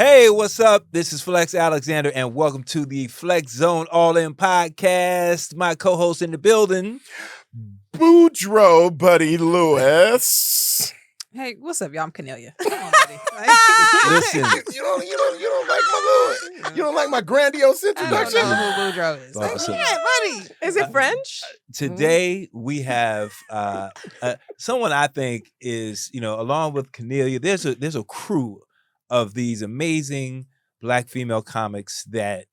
Hey, what's up? This is Flex Alexander, and welcome to the Flex Zone All In podcast. My co-host in the building, Boudreaux, Buddy Lewis. Hey, what's up, y'all? I'm Kennelia. Come on, buddy. Listen. You don't like my little, you don't like my grandiose I don't introduction. know who Boudreaux is. Well, so- Yeah, buddy. Is it French? Today we have someone I think is, along with Kennelia, there's a crew of these amazing Black female comics that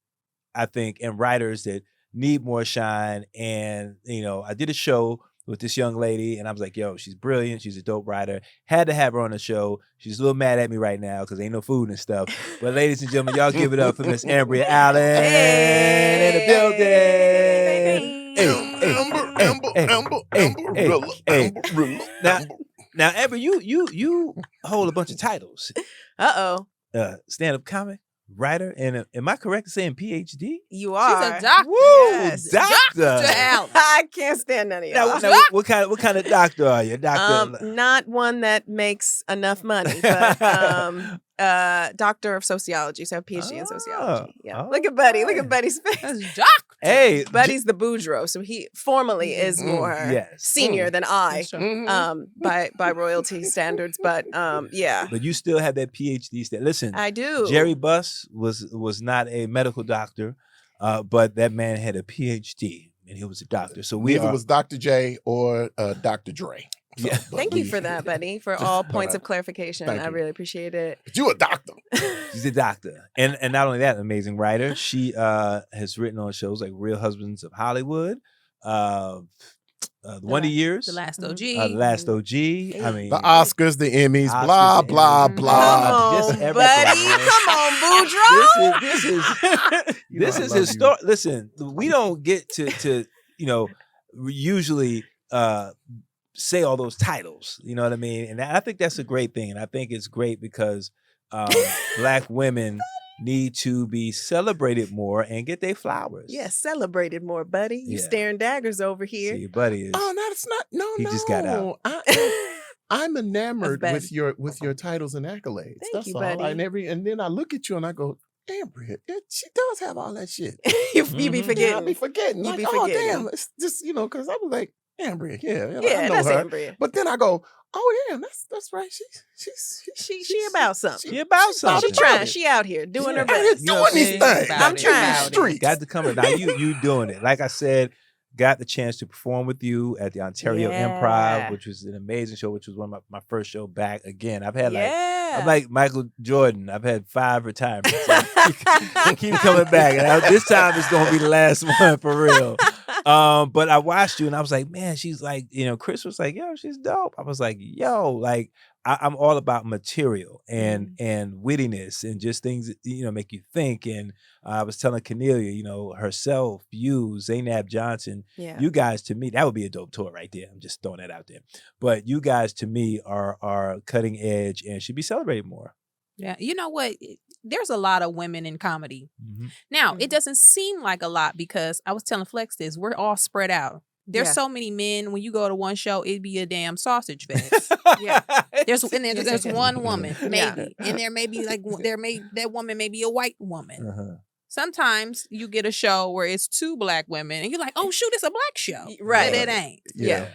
I think and writers that need more shine. And I did a show with this young lady, and I was like, yo, she's brilliant. She's a dope writer. Had to have her on the show. She's a little mad at me right now because ain't no food and stuff. But ladies and gentlemen, y'all give it up for Miss Amberia Allen in the building. Now, Amber, you hold a bunch of titles. Stand-up comic, writer, and am I correct in saying PhD? You are. She's a doctor. Woo, Yes. doctor. Dr. Allen. I can't stand none of y'all. Now, what kind of doctor are you? Doctor. Not one that makes enough money, but doctor of sociology, so PhD in sociology. Yeah. Look at Buddy. Look at Buddy's face. That's Doc. Hey, Buddy's the Boudreaux, so he formally is more yes. senior than I, by royalty standards. But yeah, But you still have that PhD stat. Listen, I do. Jerry Buss was not a medical doctor, but that man had a PhD and he was a doctor. So Neither was Dr. J or Dr. Dre. So, Yeah. Thank you for that, Buddy, for all points of clarification. Thank I you. really appreciate it. But you a doctor. She's a doctor, and not only that, amazing writer. She has written on shows like Real Husbands of Hollywood, The Wonder Years, The Last OG. The Last OG. I mean, The Oscars, the Emmys, Oscars, blah, the blah, Emmys. blah. Come just on, everything, Buddy. man. Come on, Boudreaux. This is You know this I is love historic. Listen, we don't get to usually say all those titles. You know what I mean? And I think that's a great thing. And I think it's great because Black women need to be celebrated more and get their flowers. Yeah, celebrated more, Buddy. You Yeah. staring daggers over here. See, your buddy is. Oh, no, it's not. No, He no. just got out. I'm enamored That's with your titles and accolades. Thank That's you, all. buddy. And then I look at you and I go, Amber, she does have all that shit. you be Mhm. forgetting. Yeah, I be forgetting. You Like, be oh forgetting. damn, it's just because I was like, Amber, yeah, I Yeah, know that's her. Amberia. But then I go, oh damn, that's right. She about something. She about she's about something. She trying. She out here doing her out here best. You know what doing I'm these saying? things. About I'm it, trying about the it. streets. Got to come. Now you doing it. Like I said, got the chance to perform with you at the Ontario Yeah. Improv, which was an amazing show, which was one of my first show back again. I've had Yeah. I'm like Michael Jordan. I've had 5 retirements. I keep coming back. And this time it's going to be the last one for real. But I watched you and I was like, man, she's like, Chris was like, yo, she's dope. I was like, yo, like I'm all about material and wittiness and just things that, make you think. And I was telling Kennelia, herself, you, Zainab Johnson, Yeah. you guys to me, that would be a dope tour right there. I'm just throwing that out there. But you guys to me are cutting edge and should be celebrated more. Yeah. You know what? There's a lot of women in comedy. Mhm. Now, it Mhm. doesn't seem like a lot because I was telling Flex this. We're all spread out. There's Yeah. so many men. When you go to one show, it'd be a damn sausage fest. Yeah. There's one woman, maybe, Yeah. and there may be that woman may be a white woman. Uh-huh. Sometimes you get a show where it's 2 Black women, and you're like, "Oh shoot, it's a Black show." Right. But it ain't. Yeah.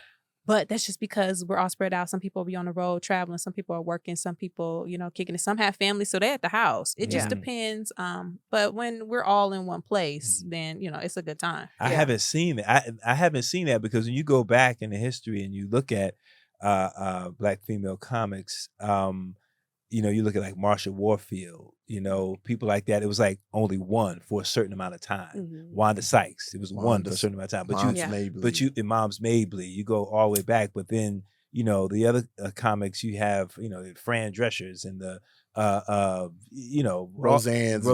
But that's just because we're all spread out. Some people be on the road traveling. Some people are working. Some people, kicking it. Some have families, so they're at the house. It just Yeah. depends. But when we're all in one place, then it's a good time. I Yeah. haven't seen that. I haven't seen that because when you go back in the history and you look at Black female comics, you look at like Marsha Warfield, people like that. It was like only one for a certain amount of time. Mhm. Wanda Sykes, it was one for a certain amount of time. But Moms you, Mabley. in Moms Mabley, you go all the way back. But then the other comics you have, Fran Drescher's and the Roseanne's. You go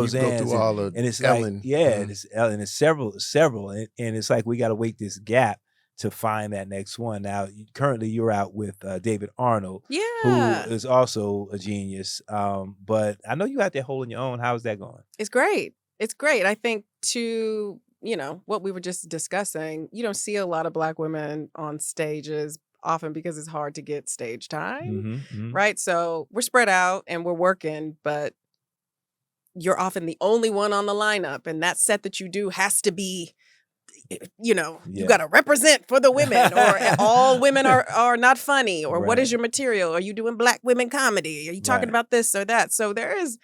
Roseanne's through all of and it's Ellen. like and it's Ellen, and it's several, and it's like we got to wait this gap to find that next one. Now, currently you're out with David Arnold, Yeah. who is also a genius. But I know you out there holding your own. How's that going? It's great. It's great. I think to, what we were just discussing, you don't see a lot of Black women on stages often because it's hard to get stage time. Mhm. Right. So we're spread out and we're working, but you're often the only one on the lineup, and that set that you do has to be, you got to represent for the women, or all women are not funny, or what is your material? Are you doing Black women comedy? Are you talking about this or that? So there is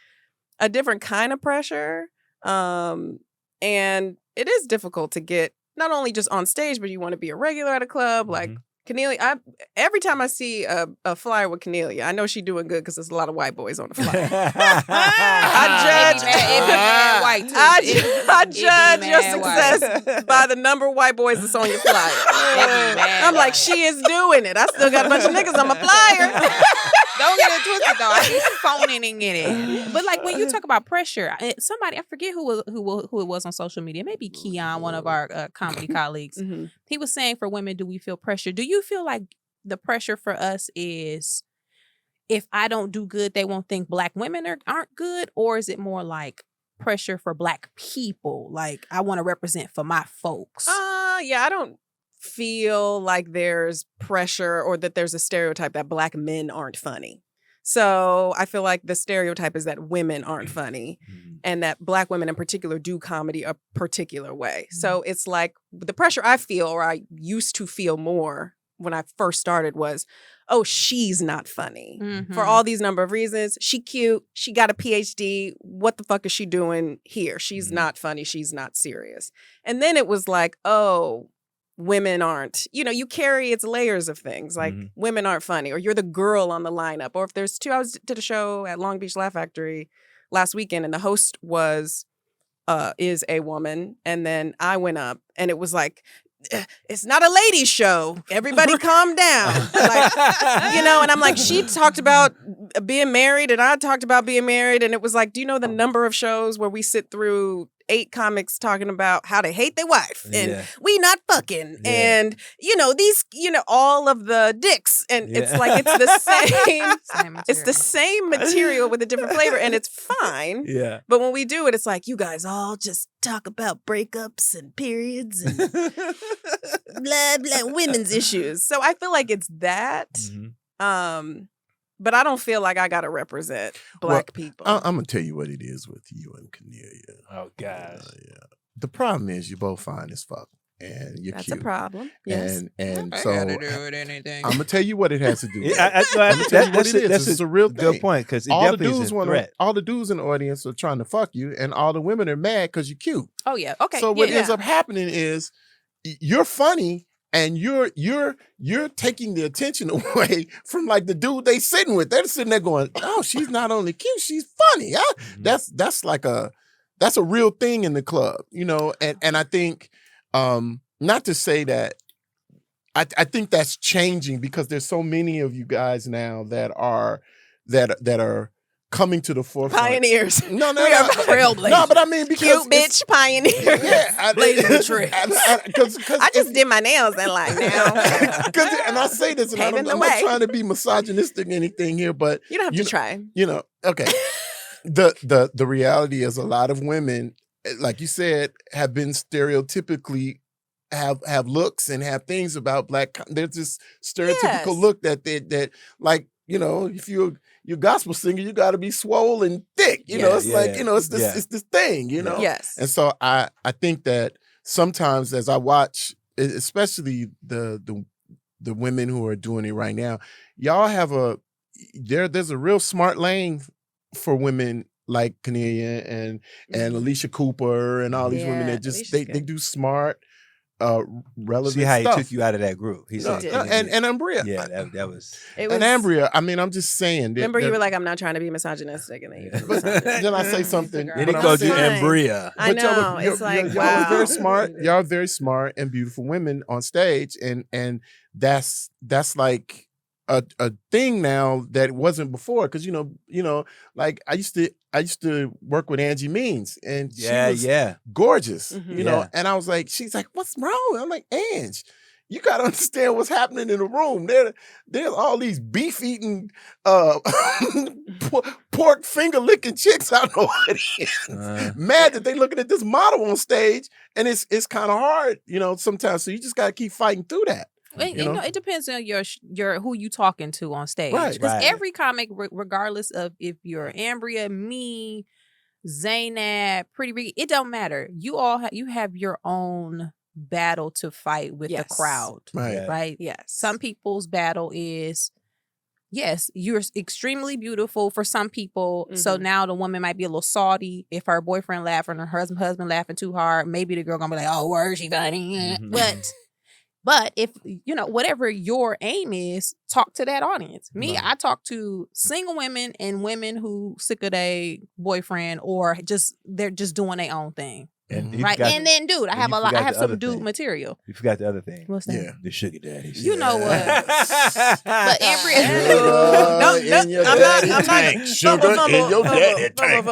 a different kind of pressure, and it is difficult to get not only just on stage, but you want to be a regular at a club. Like Kennelia, every time I see a flyer with Kennelia, I know she's doing good because there's a lot of white boys on the flyer. I judge your success by the number of white boys that's on your flyer. I'm like, she is doing it. I still got a bunch of niggas on my flyer. Don't get it twisted though. I keep phoning and get it. But like when you talk about pressure, somebody, I forget who it was on social media. Maybe Keon, one of our comedy colleagues. He was saying, for women, do we feel pressure? Do you feel like the pressure for us is, if I don't do good, they won't think Black women aren't good? Or is it more like pressure for Black people? Like, I want to represent for my folks. Yeah, I don't feel like there's pressure or that there's a stereotype that Black men aren't funny. So I feel like the stereotype is that women aren't funny, and that Black women in particular do comedy a particular way. So it's like the pressure I feel, or I used to feel more when I first started, was, oh, she's not funny for all these number of reasons. She cute. She got a PhD. What the fuck is she doing here? She's not funny. She's not serious. And then it was like, oh, women aren't, you carry its layers of things, like women aren't funny, or you're the girl on the lineup. Or if there's I did a show at Long Beach Laugh Factory last weekend, and the host is a woman, and then I went up, and it was like, it's not a ladies show. Everybody calm down. Like, and I'm like, she talked about being married, and I talked about being married, and it was like, do you know the number of shows where we sit through 8 comics talking about how they hate their wife and we not fucking and these all of the dicks, and it's like it's the same material with a different flavor, and it's fine. But when we do it, it's like, you guys all just talk about breakups and periods and blah blah women's issues. So I feel like it's that. But I don't feel like I got to represent Black people. I'm going to tell you what it is with you and Kennelia. Oh, gosh. The problem is you're both fine as fuck. And you're That's cute. a problem. Yes. And I so gotta do with anything. I'm going to tell you what it has to do with. That's a real thing. Good point, because all the dudes in the audience are trying to fuck you, and all the women are mad because you're cute. Oh, yeah. Okay. So what ends up happening is you're funny, and you're taking the attention away from like the dude they sitting with. They're sitting there going, "Oh, she's not only cute, she's funny." That's a real thing in the club, And I think, not to say that, I think that's changing, because there's so many of you guys now that are coming to the forefront. Pioneers. No. We are trailblazers. No, but I mean, because cute bitch pioneers. Yeah, blazing the trail. I just did my nails and like now. And I say this, and I'm not trying to be misogynistic or anything here, but you don't have to try. Okay. The reality is, a lot of women, like you said, have been stereotypically have looks and have things about Black. There's this stereotypical look that like, if you're gospel singer, you got to be swole and thick. It's this thing, Yes. And so I think that sometimes, as I watch, especially the women who are doing it right now, y'all have there's a real smart lane for women like Kennelia and Alicia Cooper and all these women that just they do smart, relevant See how stuff. he took you out of that group. And Amberia. Yeah, that was. It was. And Amberia, I mean, I'm just saying. Remember, you were like, I'm not trying to be misogynistic, and then then I say something. Then he called you Amberia. I know. It's like, y'all wow. are very smart. Y'all are very smart and beautiful women on stage, and that's like a thing now that wasn't before, because like I used to work with Angie Means, and she was gorgeous, and I was like, she's like, what's wrong? I'm like, Ange, you got to understand what's happening in the room. There's all these beef eating, pork finger licking chicks out in the audience, mad that they looking at this model on stage, and it's kind of hard, sometimes. So you just got to keep fighting through that. It depends on your who you talking to on stage. Right. Because every comic, regardless of if you're Amberia, me, Zaynab, Pretty Ricky, it don't matter. You all you have your own battle to fight with the crowd, Right. right? Yes. Some people's battle is, yes, you're extremely beautiful for some people. So now the woman might be a little salty if her boyfriend laughing or her husband laughing too hard. Maybe the girl gonna be like, "Oh, where is she funny?" But if whatever your aim is, talk to that audience. Me, I talk to single women and women who sick of their boyfriend or they're just doing their own thing. Right. And then, dude, I have some dude material. You forgot the other thing. What's that? Yeah. The sugar daddy. You know what? But in your daddy tank. Sugar in your daddy tank.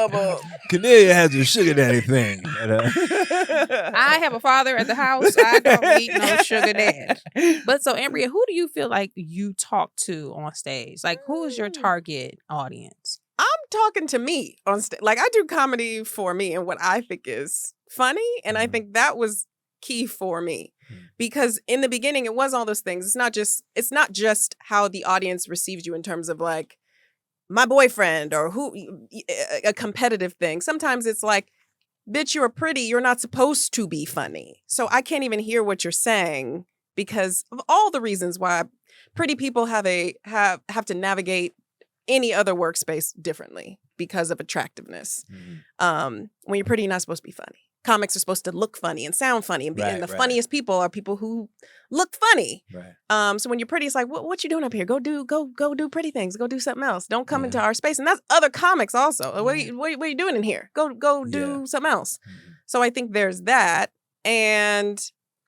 Kennelia has a sugar daddy thing. I have a father at the house. I don't need no sugar dad. But so, Amberia, who do you feel like you talk to on stage? Like, who is your target audience? I'm talking to me on stage. Like, I do comedy for me and what I think is funny. And I think that was key for me. Because in the beginning, it was all those things. It's not just how the audience receives you in terms of like my boyfriend or a competitive thing. Sometimes it's like, bitch, you're pretty. You're not supposed to be funny. So I can't even hear what you're saying because of all the reasons why pretty people have to navigate any other workspace differently because of attractiveness. When you're pretty, you're not supposed to be funny. Comics are supposed to look funny and sound funny, and the funniest people are people who look funny. Right. So when you're pretty, it's like, what you doing up here? Go do pretty things. Go do something else. Don't come into our space. And that's other comics also. What are you doing in here? Go do something else. So I think there's that. And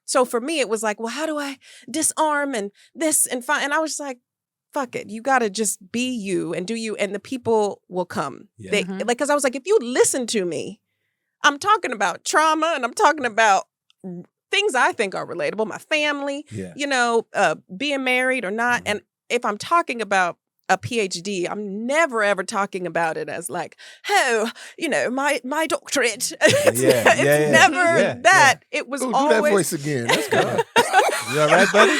so for me, it was like, well, how do I disarm and this and fine? And I was like, fuck it. You got to just be you and do you, and the people will come. Because I was like, if you listen to me, I'm talking about trauma and I'm talking about things I think are relatable, my family, being married or not. And if I'm talking about a PhD, I'm never ever talking about it as like, oh, my doctorate. It's never that. It was always do that voice again. That's good. You all right, buddy?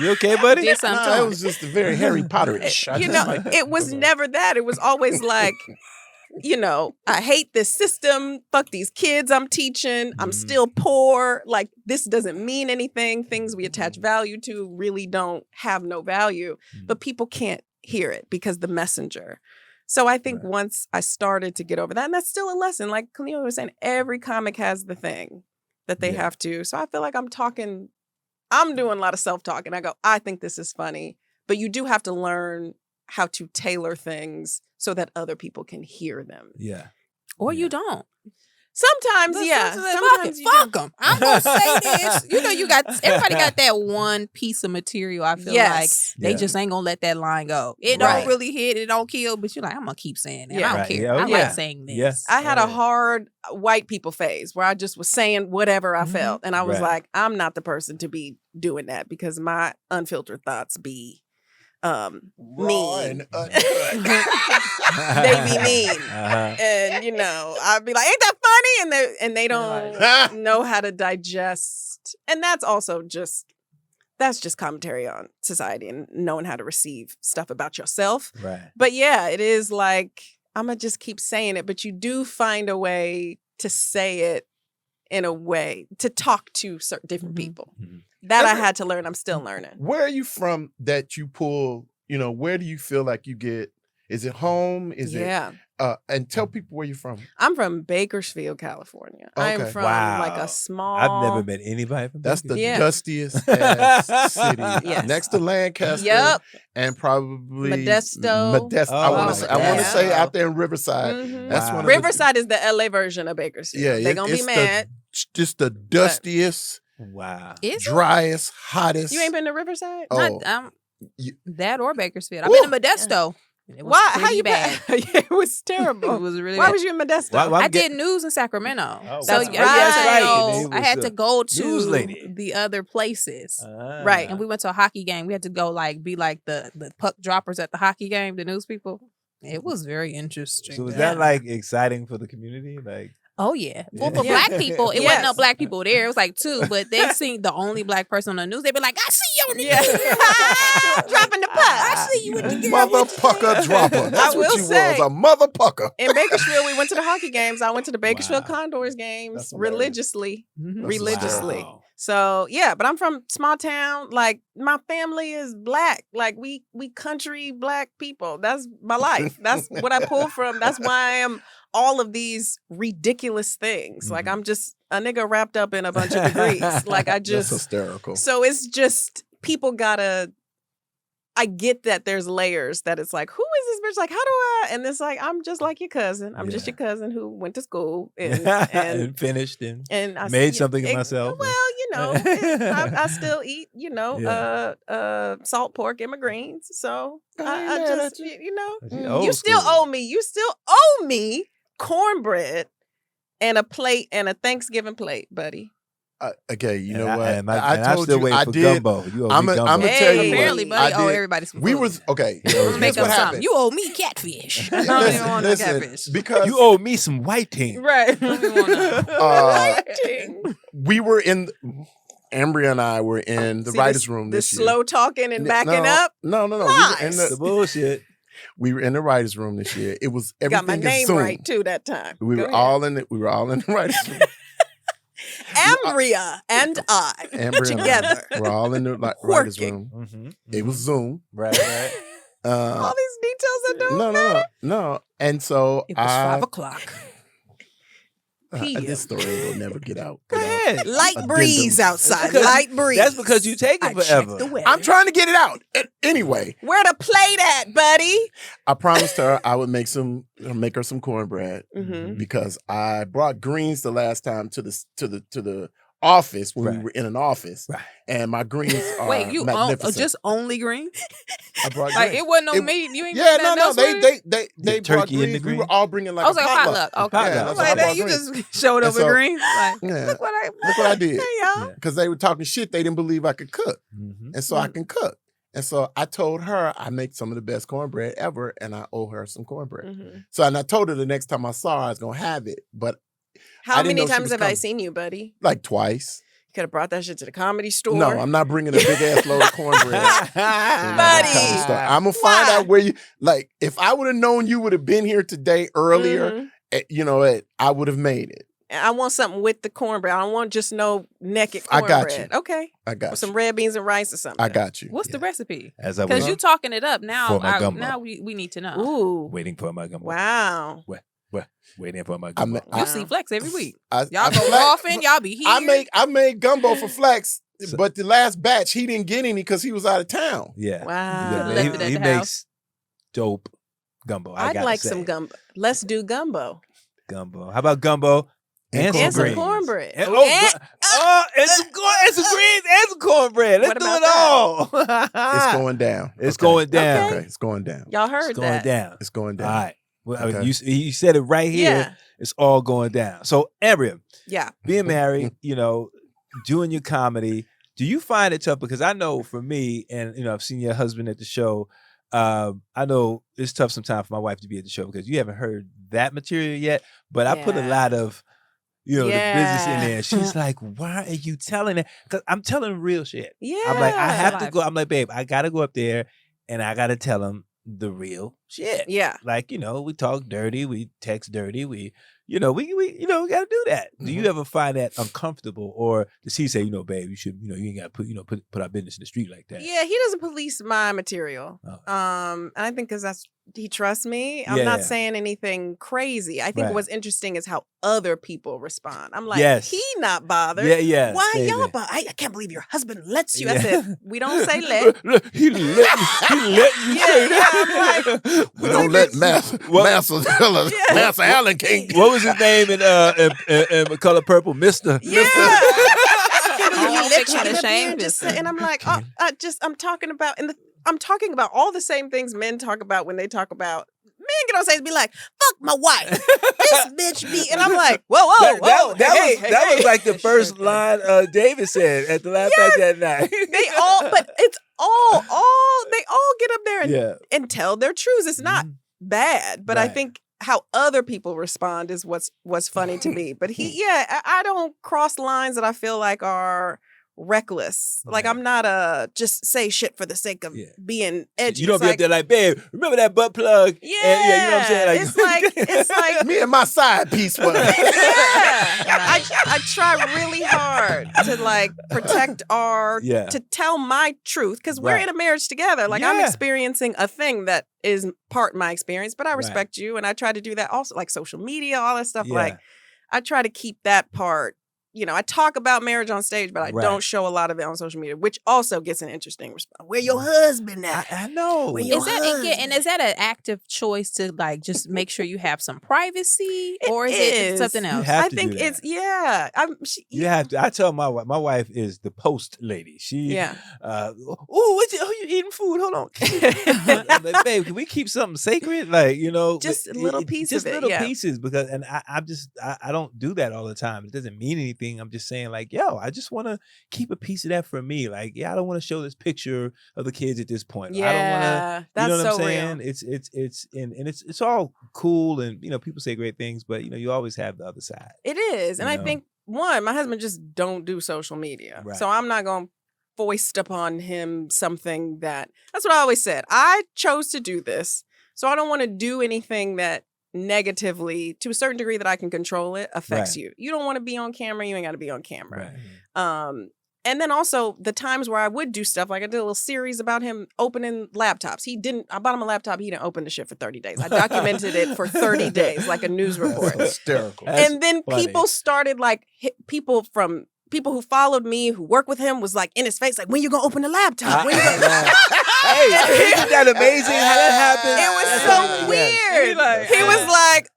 You okay, buddy? Did something. No, it was just a very Harry Potterish. It was never that. It was always like, I hate this system. Fuck these kids I'm teaching. I'm still poor. Like, this doesn't mean anything. Things we attach value to really don't have no value. But people can't hear it because the messenger. So I think once I started to get over that, and that's still a lesson. Like Kennelia was saying, every comic has the thing that they have to. So I feel like I'm doing a lot of self-talk. And I go, I think this is funny. But you do have to learn how to tailor things so that other people can hear them. Yeah. Or you don't. Sometimes, Sometimes fuck them. I'm gonna say this. Everybody got that one piece of material. I feel like they just ain't gonna let that line go. It don't really hit. It don't kill. But you're like, I'm gonna keep saying it. I don't care. I like saying this. Yes. I had a hard white people phase where I just was saying whatever I felt, and I was like, I'm not the person to be doing that because my unfiltered thoughts be mean. They be mean. And I'd be like, ain't that funny? And they don't know how to digest. And that's also just commentary on society and knowing how to receive stuff about yourself. Right. But yeah, it is like, I'm gonna just keep saying it, but you do find a way to say it in a way to talk to certain different people. That I had to learn. I'm still learning. Where are you from that you pull, where do you feel like you get, is it home? Is it, and tell people where you're from. I'm from Bakersfield, California. Okay. I'm from like a small. I've never met anybody from That's the Bakersfield. dustiest ass city next to Lancaster. And probably Modesto. I want to say out there in Riverside. That's one of Riverside is the LA version of Bakersfield. Yeah, they're gonna be mad. Just the dustiest, driest, hottest. You ain't been to Riverside? That or Bakersfield. I've been to Modesto. It was How you bad? It was terrible. It was really Why bad. was you in Modesto? I did news in Sacramento. So I had to go to the other places. Right. And we went to a hockey game. We had to go be like the puck droppers at the hockey game, the news people. It was very interesting. So was that like exciting for the community? Like Oh yeah. Well, Yeah. for black people, it wasn't no Yes. black people there. It was like two, but they seen the only black person on the news. They'd be like, "I see you on the Yeah. news. Dropping the puck. I see you with the girl." Mother pucker dropper. That's I what will you say- was, a mother pucker. In Bakersfield, we went to the hockey games. I went to the Bakersfield Wow. Condors games That's hilarious. religiously. Mhm. Religiously. Wow. So yeah, but I'm from small town. Like my family is black. Like we country black people. That's my life. That's what I pull from. That's why I am all of these ridiculous things. Like Mhm. I'm just a nigga wrapped up in a bunch of degrees. Like I That's just hysterical. so it's just people gotta. I get that there's layers that it's like, who is this bitch? Like, how do I? And it's like, I'm just like your cousin. I'm just Yeah. your cousin who went to school and and finished and I made see- something of it- myself. Well, I still eat, salt pork and my greens. So I I ain't mad just, at you. She old you still school. owe me. You still owe me cornbread and a plate and a Thanksgiving plate, buddy. Okay, you And know I- what? and I I'm told still you waiting I for did. gumbo. You owe I'ma- me gumbo. I'ma tell you what, apparently, buddy, I owe did- everybody some We food. was okay. Yeah, I'm gonna Here's make Here's up what something. happened. You owe me catfish. I don't even want no Listen, catfish. because You owe me some whiting. Right. Uh, we were in. Ambria and I were in the See, writers' room The this year. slow talking and backing no, up. No. We were in Lies. The bullshit. we were in the writers' room this year. It was Got my everything is name Zoom. right too that time. We Go were ahead. all in it. We were all in the writers' room. Ambria and I Ambria and I, together. we're all in the writers' Working. room. Mm-hmm. It was Zoom. Right, right. All these details I don't No. And so It was 5:00. PM. this story will never get out. Go ahead. Light Addendum. breeze outside. Because- Light breeze. That's because you take I it checked forever. the weather. I'm trying to get it out. Anyway, Where the plate at, buddy? I promised her I would make her some cornbread Mm-hmm. because I brought greens the last time to the office when Right. we were in an office, Right. and my greens are Wait, you own, magnificent. just only green? I brought Like greens. it wasn't no It- meat. You ain't Yeah, make no. nothing else with it? They The brought turkey and the greens. We green? were all bringing like I was a like potluck. potluck. Okay, Potluck. Yeah, I'm that's like, what I that brought you greens. just showed And over so- greens. Like, Yeah. look what I did. Hey, y'all. Yeah. Because they were talking shit. They didn't believe I could cook, Mhm. and so I can cook. And so I told her I make some of the best cornbread ever, and I owe her some cornbread. Mhm. So and I told her the next time I saw her I was gonna have it, but How didn't many know she times was have I coming. seen you, buddy? like twice. Could have brought that shit to the comedy store. No, I'm not bringing a big ass load of cornbread. Buddy. I'm gonna find Why? out where you like. If I would have known you would have been here today earlier, Mhm. I would have made it. I want something with the cornbread. I don't want just no naked I cornbread. got you. Okay. I got With you. some red beans and rice or something. I got you. What's the recipe? As I Because was you talking it up now. For my gumbo. Now we need to know. Ooh. waiting for my gumbo. Wow. Waiting for my I gumbo. ma- You I- see Flex every week. I Y'all go Flex- golfing. Y'all be here. I made gumbo for Flex, So- but the last batch he didn't get any because he was out of town. Yeah. Wow. Yeah, Left it at he the makes dope gumbo. I I'd gotta like say. some gumbo. Let's do gumbo. gumbo. How about gumbo and some And some greens? cornbread. And, Oh, and- and some greens and some cornbread. Let's What do about it all. It's going down. It's Okay. going down. Okay, it's going down. Y'all heard It's going that. down. It's going All down. right. Well, Okay. you said it right here. Yeah. It's all going down. So, Ambria, Yeah. being married, doing your comedy, do you find it tough? Because I know for me, and I've seen your husband at the show. I know it's tough sometimes for my wife to be at the show because you haven't heard that material yet. But I put a Yeah. lot of, the business in Yeah. there. She's like, "Why are you telling it?" Because I'm telling real shit. Yeah. I'm like, I have to Life. go. I'm like, babe, I gotta go up there, and I gotta tell him the real shit. Yeah. Like, we talk dirty, we text dirty, we gotta do that. Do you ever find that uncomfortable, or does he say, babe, you should, you ain't gotta put our business in the street like that? Yeah, he doesn't police my material. Oh. And I think because he trusts me. I'm Yeah, not yeah. saying anything crazy. I think Right. what's interesting is how other people respond. I'm like, Yes. he not bothered. Yeah. Why same y'all thing. bothered? I can't believe your husband lets you. I Yeah. said, we don't say let. Look, he let you say that. Yeah, We don't let Master Yeah. Allen King. What was his name in Color Purple? Mister. Yeah. Oh, Let trying you to get up shame here and just this. say, and I'm like, I'm talking about, I'm talking about all the same things men talk about when they talk about. Men get on stage and be like, "Fuck my wife, this bitch be," and I'm like, "Whoa, That was like the first line David said at the last night that night. They all, but it's all they all get up there and Yeah. and tell their truths. It's not Mhm. bad, but I Right. think how other people respond is what's funny to me. But I don't cross lines that I feel like are reckless. Like Right. I'm not a just say shit for the sake of being edgy. You don't It's be like, up there like, babe, remember that butt plug? yeah, And, you know what I'm saying? it's like Me and my side piece was. I try really hard to like protect to tell my truth because we're in a marriage together. Like I'm experiencing a thing that is part my experience, but I respect you, and I try to do that also, like social media, all that stuff. Like I try to keep that part. You know, I talk about marriage on stage, but I don't show a lot of it on social media, which also gets an interesting response. Where your husband at? I know. Is that an active choice to like just make sure you have some privacy, or is it something else? I think it's you have to. I tell my wife. My wife is the post lady. She oh, you eating food? Hold on. I'm like, babe, can we keep something sacred? Like, you know, just little pieces, just little pieces, because I don't do that all the time. It doesn't mean anything. I'm just saying, like, yo, I just want to keep a piece of that for me. Like, I don't want to show this picture of the kids at this point. I don't want to. That's you know what so I'm saying? real. It's all cool, and you know, people say great things, but you know, you always have the other side. It is, and I think my husband just don't do social media, so I'm not gonna foist upon him something that's what I always said. I chose to do this, so I don't want to do anything that negatively, to a certain degree that I can control it, affects you. You don't want to be on camera, you ain't got to be on camera. And then also the times where I would do stuff, like I did a little series about him opening laptops. I bought him a laptop, he didn't open the shit for 30 days. I documented it for 30 days, like a news report. That's hysterical. And then people started like, people who followed me, who work with him, was like in his face, like, when you gonna open the laptop? When you gonna... Hey, isn't that amazing how that happened? It was so weird. He was like,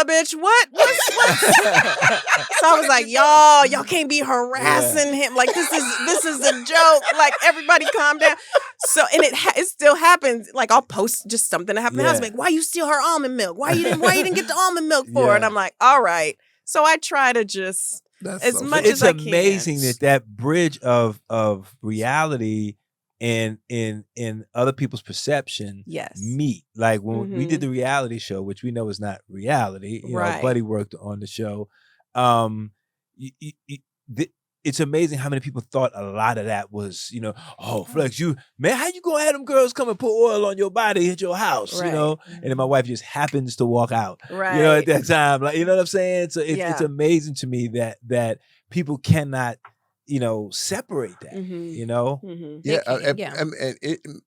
bitch, what? So I was like, y'all can't be harassing him. Like, this is a joke. Like, everybody calm down. So, and it still happens. Like, I'll post just something that happened to the house. Like, why you steal her almond milk? Why you didn't get the almond milk for? And I'm like, all right. So I try to just as much as I can. It's amazing that bridge of reality and in other people's perception meet. Like when we did the reality show, which we know is not reality. You know, Buddy worked on the show. It's amazing how many people thought a lot of that was, you know, oh, Flex, how you gonna have them girls come and put oil on your body at your house, you know? And then my wife just happens to walk out, you know, at that time. Like, you know what I'm saying? So it's amazing to me that people cannot, you know, separate that, you know? And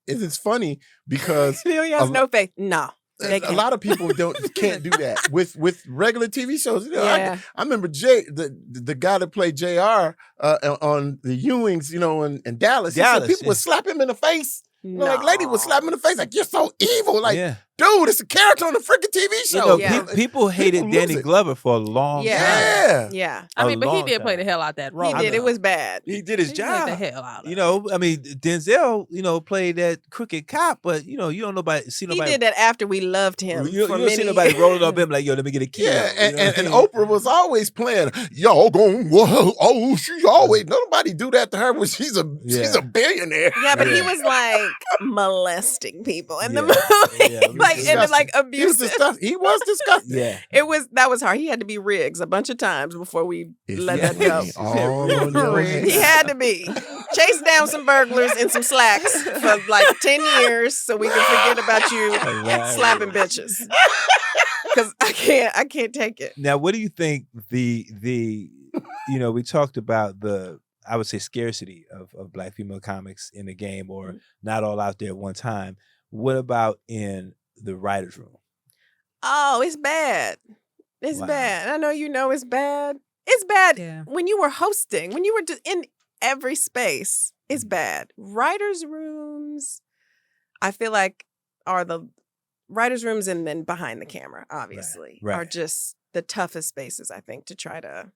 it's funny because he has no faith. No. A lot of people can't do that with regular TV shows. You know, I remember Jay, the guy that played JR on the Ewings, you know, in Dallas. He said people would slap him in the face. No. Like, lady would slap him in the face, like, you're so evil. Like, dude, it's a character on a freaking TV show. You know, people hated Danny Glover for a long time. Yeah. I mean, but he did play the hell out that role. He did. It was bad. He did his job. Played the hell out of you know, I mean, Denzel, you know, played that crooked cop, but you know, you don't see nobody. He did that after we loved him. You don't see nobody rolling up him like, yo, let me get a kid. Yeah, and Oprah was always playing, y'all going, whoa, she always, nobody do that to her when she's a billionaire. Yeah, but he was like molesting people in the movie, like and like abusive. He was disgusting. That was hard. He had to be Riggs a bunch of times before we let that go. He had to be chase down some burglars in some slacks for like 10 years so we can forget about you slapping bitches. Because I can't take it. Now, what do you think the you know, we talked about I would say scarcity of Black female comics in the game, or not all out there at one time. What about in the writer's room? Oh, it's bad. It's bad. I know you know it's bad. It's bad when you were hosting, when you were in every space. It's bad. Writers' rooms, I feel like, are the writers' rooms and then behind the camera, obviously, are just the toughest spaces, I think, to try to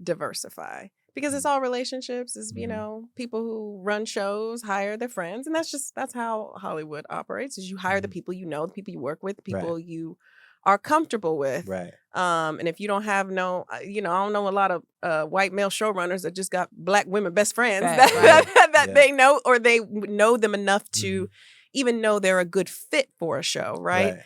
diversify. Because it's all relationships, is you know, people who run shows hire their friends, and that's how Hollywood operates. Is you hire the people you know, the people you work with, the people you are comfortable with. And if you don't have I don't know a lot of white male showrunners that just got Black women best friends that they know, or they know them enough to even know they're a good fit for a show, right?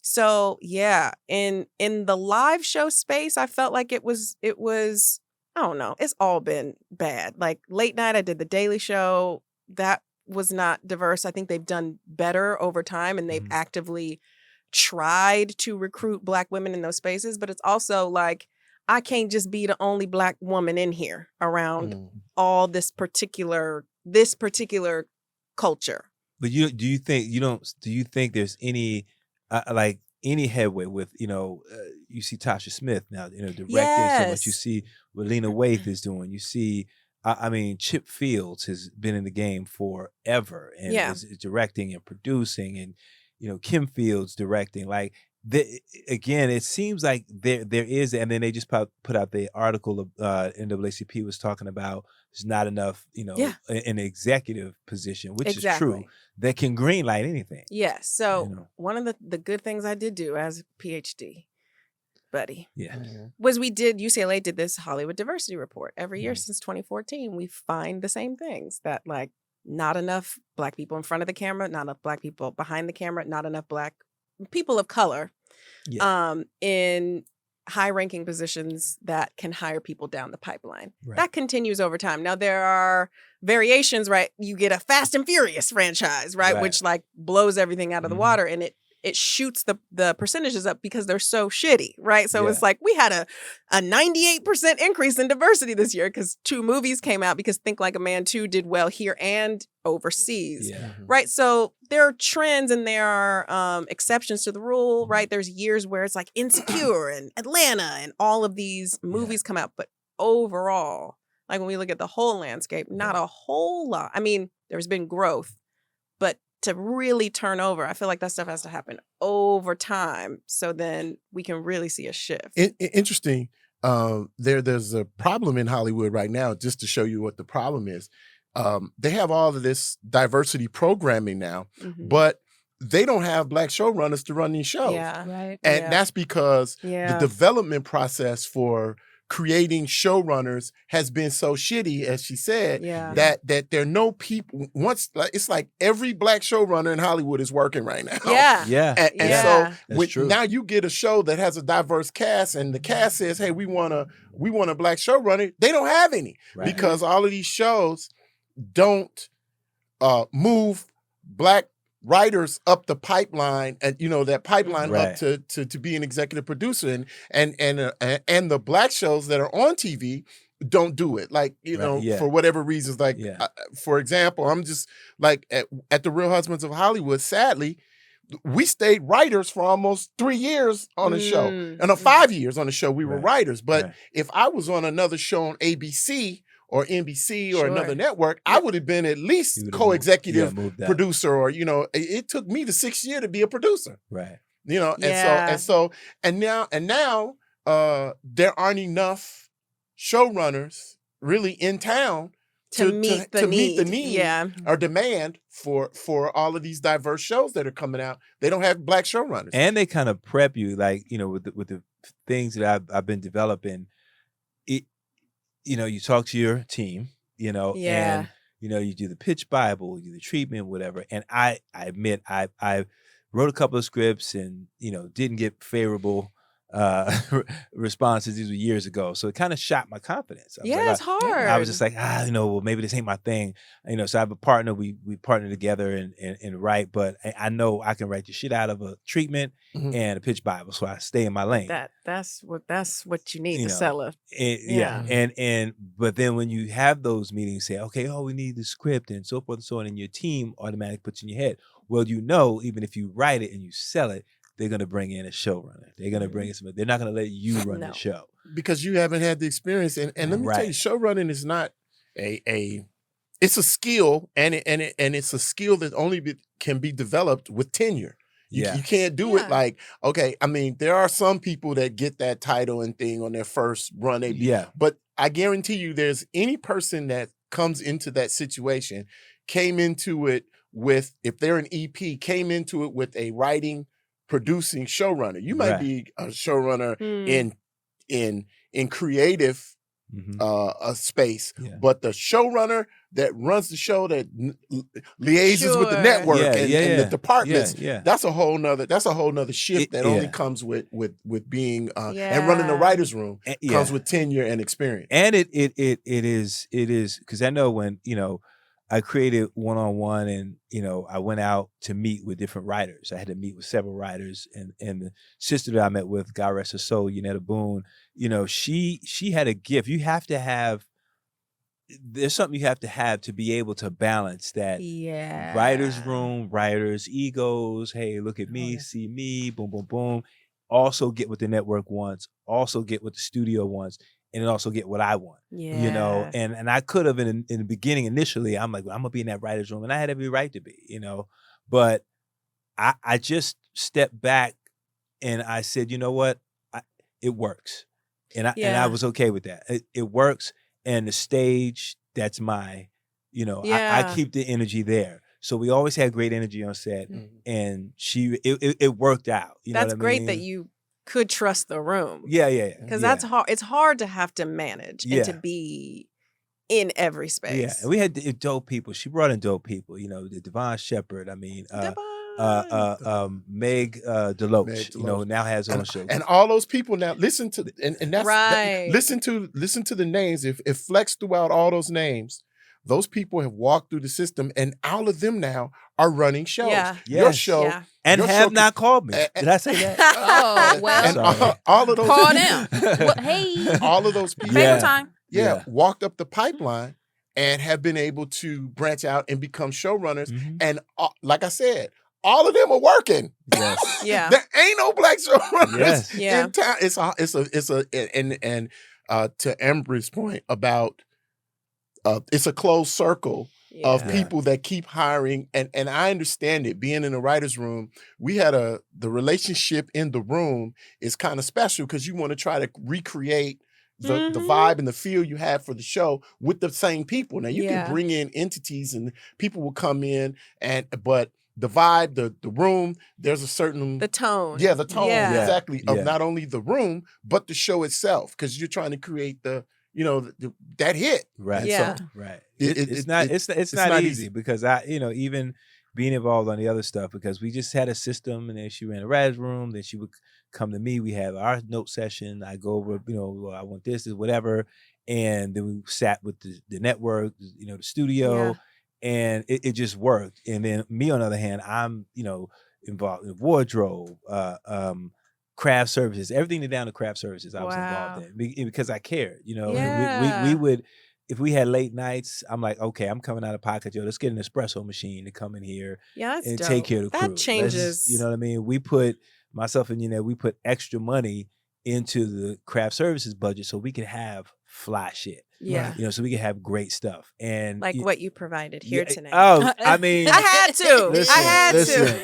So yeah, in the live show space, I felt like it was I don't know, it's all been bad. Like late night, I did the Daily Show. That was not diverse. I think they've done better over time, and they've actively tried to recruit Black women in those spaces. But it's also like I can't just be the only Black woman in here around all this particular culture. But do you think there's any like any headway with you see Tasha Smith now directing so much, you Yes. see what Lena Waithe is doing, you see I mean Chip Fields has been in the game forever and Yeah. is directing and producing, and Kim Fields directing, like again it seems like there is, and then they just put out the article of NAACP was talking about there's not enough Yeah. in the executive position, which is Exactly. true, that can greenlight anything. Yes. So You know. one of the good things I did do as a PhD, buddy, Yeah. was UCLA did this Hollywood diversity report. Every year since 2014, we find the same things, that like not enough Black people in front of the camera, not enough Black people behind the camera, not enough Black people of color in high-ranking positions that can hire people down the pipeline. Right. That continues over time. Now there are variations, right? You get a Fast and Furious franchise, right? Right. Which like blows everything out of the water, and it shoots the percentages up because they're so shitty, right? So it's like we had a 98% increase in diversity this year because 2 movies came out, because Think Like a Man 2 did well here and overseas. Yeah. Right. So there are trends and there are exceptions to the rule, right? There's years where it's like Insecure and Atlanta and all of these movies come out. But overall, like when we look at the whole landscape, not a whole lot. I mean, there's been growth, but to really turn over, I feel like that stuff has to happen over time. So then we can really see a shift. Interesting. There's a problem in Hollywood right now, just to show you what the problem is. They have all of this diversity programming now, but they don't have Black showrunners to run these shows. Yeah. Right. And that's because the Yeah. development process for creating showrunners has been so shitty, as she said, Yeah. that there are no people. It's like every Black showrunner in Hollywood is working right now. Yeah. Yeah. And Yeah. so That's when, true. now you get a show that has a diverse cast, and the cast says, "Hey, we want a Black showrunner." They don't have any Right. because all of these shows don't move Black writers up the pipeline, and that pipeline Right. up to be an executive producer, and the Black shows that are on TV don't do it, like Right, yeah. for whatever reasons. Like for example, I'm just like at the Real Husbands of Hollywood. Sadly, we stayed writers for almost 3 years on the show, and 5 years on the show. We were Right. writers, but Right. if I was on another show on ABC or NBC or Sure. another network, I would have been at least You would've co-executive moved out. producer, or it took me the 6th year to be a producer. Right. And now there aren't enough showrunners really in town To meet the need. Yeah. or demand for all of these diverse shows that are coming out. They don't have Black showrunners. And they kind of prep you, like with the things that I've been developing. You talk to your team, Yeah. and you do the pitch Bible, you do the treatment, whatever. And I admit I wrote a couple of scripts and didn't get favorable responses. These were years ago, so it kind of shot my confidence. I was like, It's hard. I was just like, well, maybe this ain't my thing. So I have a partner. We partner together and write, but I know I can write the shit out of a treatment and a pitch Bible, so I stay in my lane. That's what you need to sell it. And but then when you have those meetings, say, okay, we need the script and so forth and so on, and your team automatically puts in your head, well, even if you write it and you sell it, they're going to bring in a showrunner. They're going to bring in somebody. They're not going to let you run the show. Because you haven't had the experience. And let me tell you, showrunning is not it's a skill, and it's a skill that only can be developed with tenure. You can't do it like, okay, I mean, there are some people that get that title and thing on their first run. But I guarantee you there's any person that comes into that situation, came into it with, if they're an EP, came into it with a writing, producing showrunner. You might be a showrunner in creative a space, Yeah. but the showrunner that runs the show that liaises with the Sure. network Yeah, and, yeah, and the yeah. departments. Yeah. That's a whole nother shift that only Yeah. comes with being and running the writer's room comes with tenure and experience. And it is because I know when I created one-on-one and I went out to meet with different writers. I had to meet with several writers, and the sister that I met with, God rest her soul, Yonetta Boone, she had a gift. You have to have, there's something you have to be able to balance that writer's room, writers' egos. Hey, look at me, see me, boom, boom, boom. Also get what the network wants, also get what the studio wants, and then also get what I want. And I could have in the beginning, initially, I'm like, well, I'm gonna be in that writer's room, and I had every right to be, but I just stepped back and I said, you know what, it works, and I was okay with that. It works. And the stage, that's my, I keep the energy there. So we always had great energy on set, and it worked out. That's great that you could trust the room. Yeah. Because that's hard. It's hard to have to manage and to be in every space. Yeah, and we had dope people. She brought in dope people. The Devon Shepard. I mean, Meg Deloach, now has her own show. And all those people now listen to and that's right. Listen to the names. If Flex throughout all those names, those people have walked through the system, and all of them now are running shows. Yeah. Your show. Yeah. And your have show not called me. Did I say that? Oh, well. And all of those Call them. Well, hey. all of those people. Favorite time. Walked up the pipeline and have been able to branch out and become showrunners. And like I said, all of them are working. Yes. Yeah. There ain't no black showrunners Yeah. in town. It's to Amber's point about it's a closed circle of people that keep hiring, and I understand it. Being in the writer's room, we had the relationship in the room is kind of special because you want to try to recreate the vibe and the feel you have for the show with the same people. Now you can bring in entities and people will come in, but the vibe, the room, there's a certain the tone. Yeah, the tone exactly of Yeah. not only the room but the show itself, because you're trying to create the that hit. Right. Yeah. Right. It's It's not easy because even being involved on the other stuff, because we just had a system, and then she ran a writer's room, then she would come to me, we have our note session, I go over, I want this, whatever, and then we sat with the network, the studio, and it just worked. And then me, on the other hand, I'm, involved in wardrobe, craft services, everything down to craft services I was involved in because I cared. We would, if we had late nights, I'm like, okay, I'm coming out of pocket, let's get an espresso machine to come in here and dope. take care of the crew. That changes. You know what I mean? We put, myself and we put extra money into the craft services budget so we could have fly shit. Yeah. So we could have great stuff. And Like what you provided here tonight. Oh, I mean, I had to. Listen, I had to.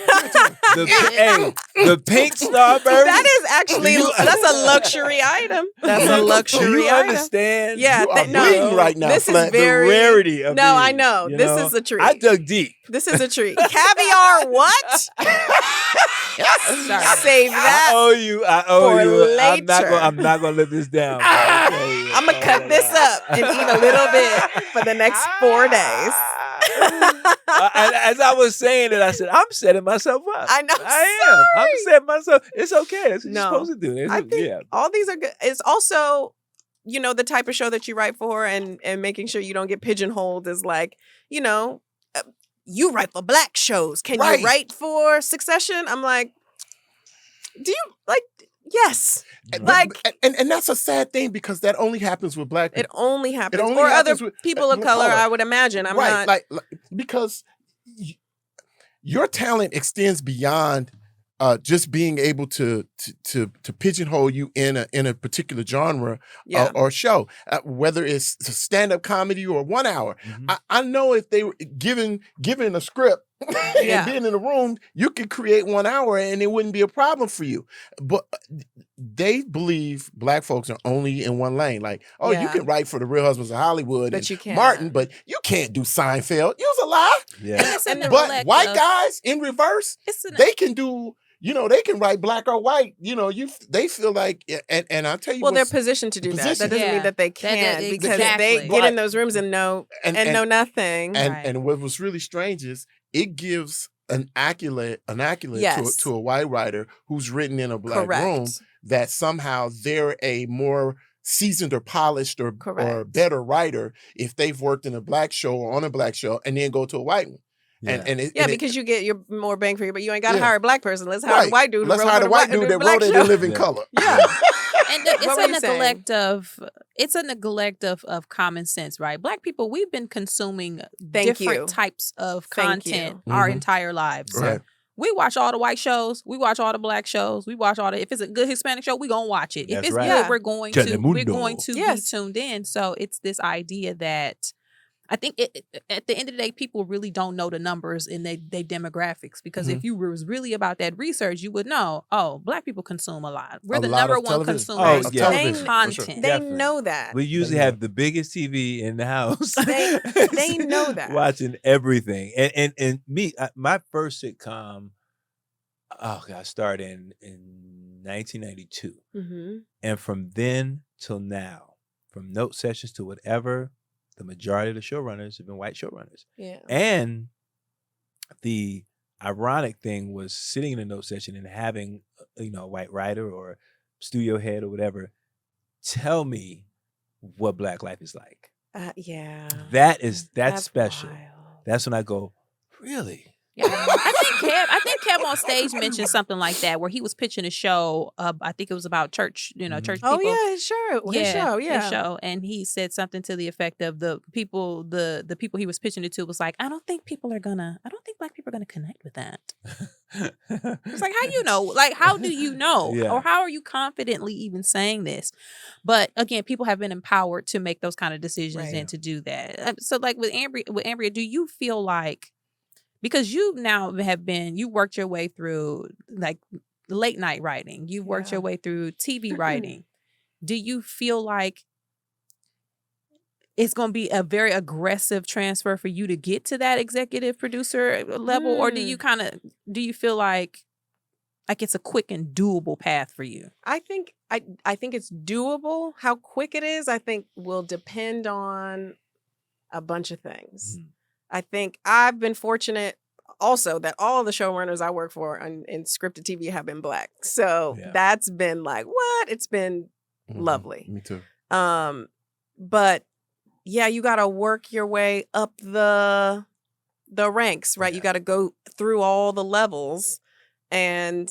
the pink Starburst. That is actually that's a luxury item. That's a luxury Do you item. understand? You are bleeding right now. This is Flat. very the rarity of No, these, I know. This is a treat. I dug deep. This is a treat. Caviar what? Save that. I owe you. for you. later. I'm not gonna let this down. I'm gonna cut this up and eat a little bit for the next 4 days. As I was saying it, I said, I'm setting myself up. I know. I'm setting myself. It's okay. That's what No. you're supposed to do. I think all these are good. It's also, the type of show that you write for, and making sure you don't get pigeonholed as like, you write for black shows. Can you write for Succession? I'm like, do you like? Yes. Like, and that's a sad thing because that only happens with black people. it only happens, only or happens other with people of color. I would imagine. I'm not like because your talent extends beyond just being able to pigeonhole you in a particular genre or show, whether it's stand-up comedy or 1 hour. I know if they were given a script and being in the room, you could create 1 hour and it wouldn't be a problem for you. But they believe black folks are only in one lane. Like, you can write for the Real Husbands of Hollywood But and you can't. Martin, but you can't do Seinfeld. You's a lie. Yeah. It's in the But roulette white club. guys in reverse, It's in they can do they can write black or white. They feel like, and I'll tell you, Well, they're positioned to do that. That doesn't mean that they can, because they get in those rooms and know nothing. And what was really strange is it gives an accolade to a white writer who's written in a black room, that somehow they're a more seasoned or polished or better writer if they've worked in a black show or on a black show and then go to a white one. Yeah. Because you get your more bang for your, but you ain't got to hire a black person. Let's hire a white dude. Let's hire the white dude that wrote it in living color. Yeah. And it's a neglect of common sense, right? Black people, we've been consuming different types of content our entire lives. Right. We watch all the white shows. We watch all the black shows. We watch all the. If it's a good Hispanic show, we gonna watch it. If it's good, we're going to be tuned in. So it's this idea that I think at the end of the day, people really don't know the numbers in their demographics, because if you was really about that research, you would know. Oh, black people consume a lot. We're the number one consumers of content. They know that. We usually have the biggest TV in the house. They know that, watching everything. And me, my first sitcom, started in 1992, and from then till now, from note sessions to whatever, the majority of the showrunners have been white showrunners. Yeah. And the ironic thing was sitting in a note session and having, a white writer or studio head or whatever tell me what black life is like. That's special. Wild. That's when I go, really? Yeah. I think Kev on stage mentioned something like that, where he was pitching a show. I think it was about church, church people. Oh yeah, sure. His show. And he said something to the effect of the people he was pitching it to was like, I don't think black people are gonna connect with that. It's like, how you know? Like, how do you know? Yeah. Or how are you confidently even saying this? But again, people have been empowered to make those kind of decisions and to do that. So like with Amberia, do you feel like, because you now you worked your way through like late night writing, you've worked your way through TV writing. Do you feel like it's going to be a very aggressive transfer for you to get to that executive producer level? Or do you feel like it's a quick and doable path for you? I think it's doable. How quick it is, I think, will depend on a bunch of things. I think I've been fortunate also that all of the showrunners I work for in scripted TV have been black. So that's been like, what? It's been lovely. Me too. But yeah, you got to work your way up the ranks, right? You got to go through all the levels, and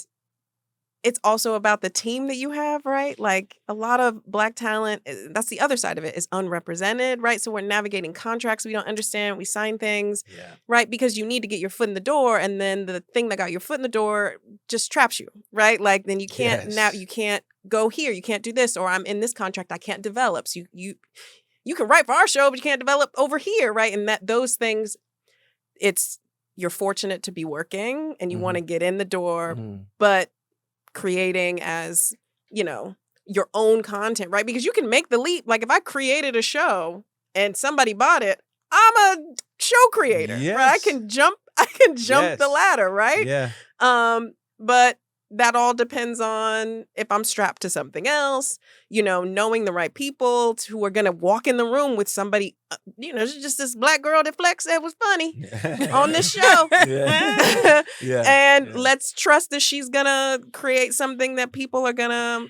it's also about the team that you have, right? Like a lot of black talent, that's the other side of it, is unrepresented, right? So we're navigating contracts we don't understand. We sign things, right? Because you need to get your foot in the door, and then the thing that got your foot in the door just traps you, right? Like then you can't you can't go here, you can't do this, or I'm in this contract, I can't develop. So you can write for our show, but you can't develop over here, right? And those things, you're fortunate to be working and you want to get in the door, but creating as, your own content, right? Because you can make the leap. Like if I created a show and somebody bought it, I'm a show creator, right? I can jump the ladder, right? Yeah. But that all depends on if I'm strapped to something else, knowing the right people who are going to walk in the room with somebody, just this black girl that Flex said was funny on this show. Let's trust that she's going to create something that people are going to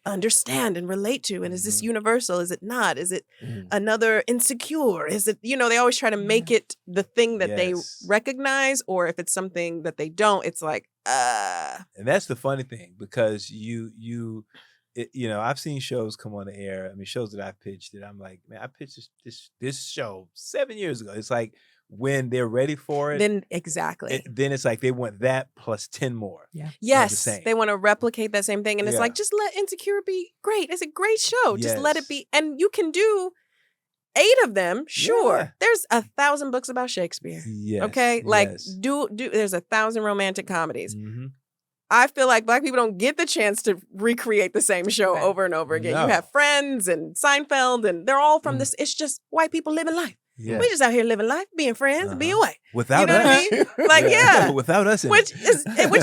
understand and relate to. And is this universal? Is it not? Is it another Insecure? Is it, they always try to make it the thing that they recognize, or if it's something that they don't, it's like, And that's the funny thing, because I've seen shows come on the air. I mean, shows that I've pitched that I'm like, man, I pitched this show 7 years ago. It's like when they're ready for it. Then exactly. Then it's like they want that plus 10 more. Yeah. Yes. They want to replicate that same thing. And it's like, just let Insecure be great. It's a great show. Just let it be. And you can do 8 of them, sure. Yeah. There's 1,000 books about Shakespeare. Yes. Okay? Like, there's 1,000 romantic comedies. I feel like black people don't get the chance to recreate the same show over and over again. No. You have Friends and Seinfeld, and they're all from this. It's just white people living life. Yeah. We just out here living life, being friends, being away. Without You know what I us. mean? Like, yeah. Without us in Which it.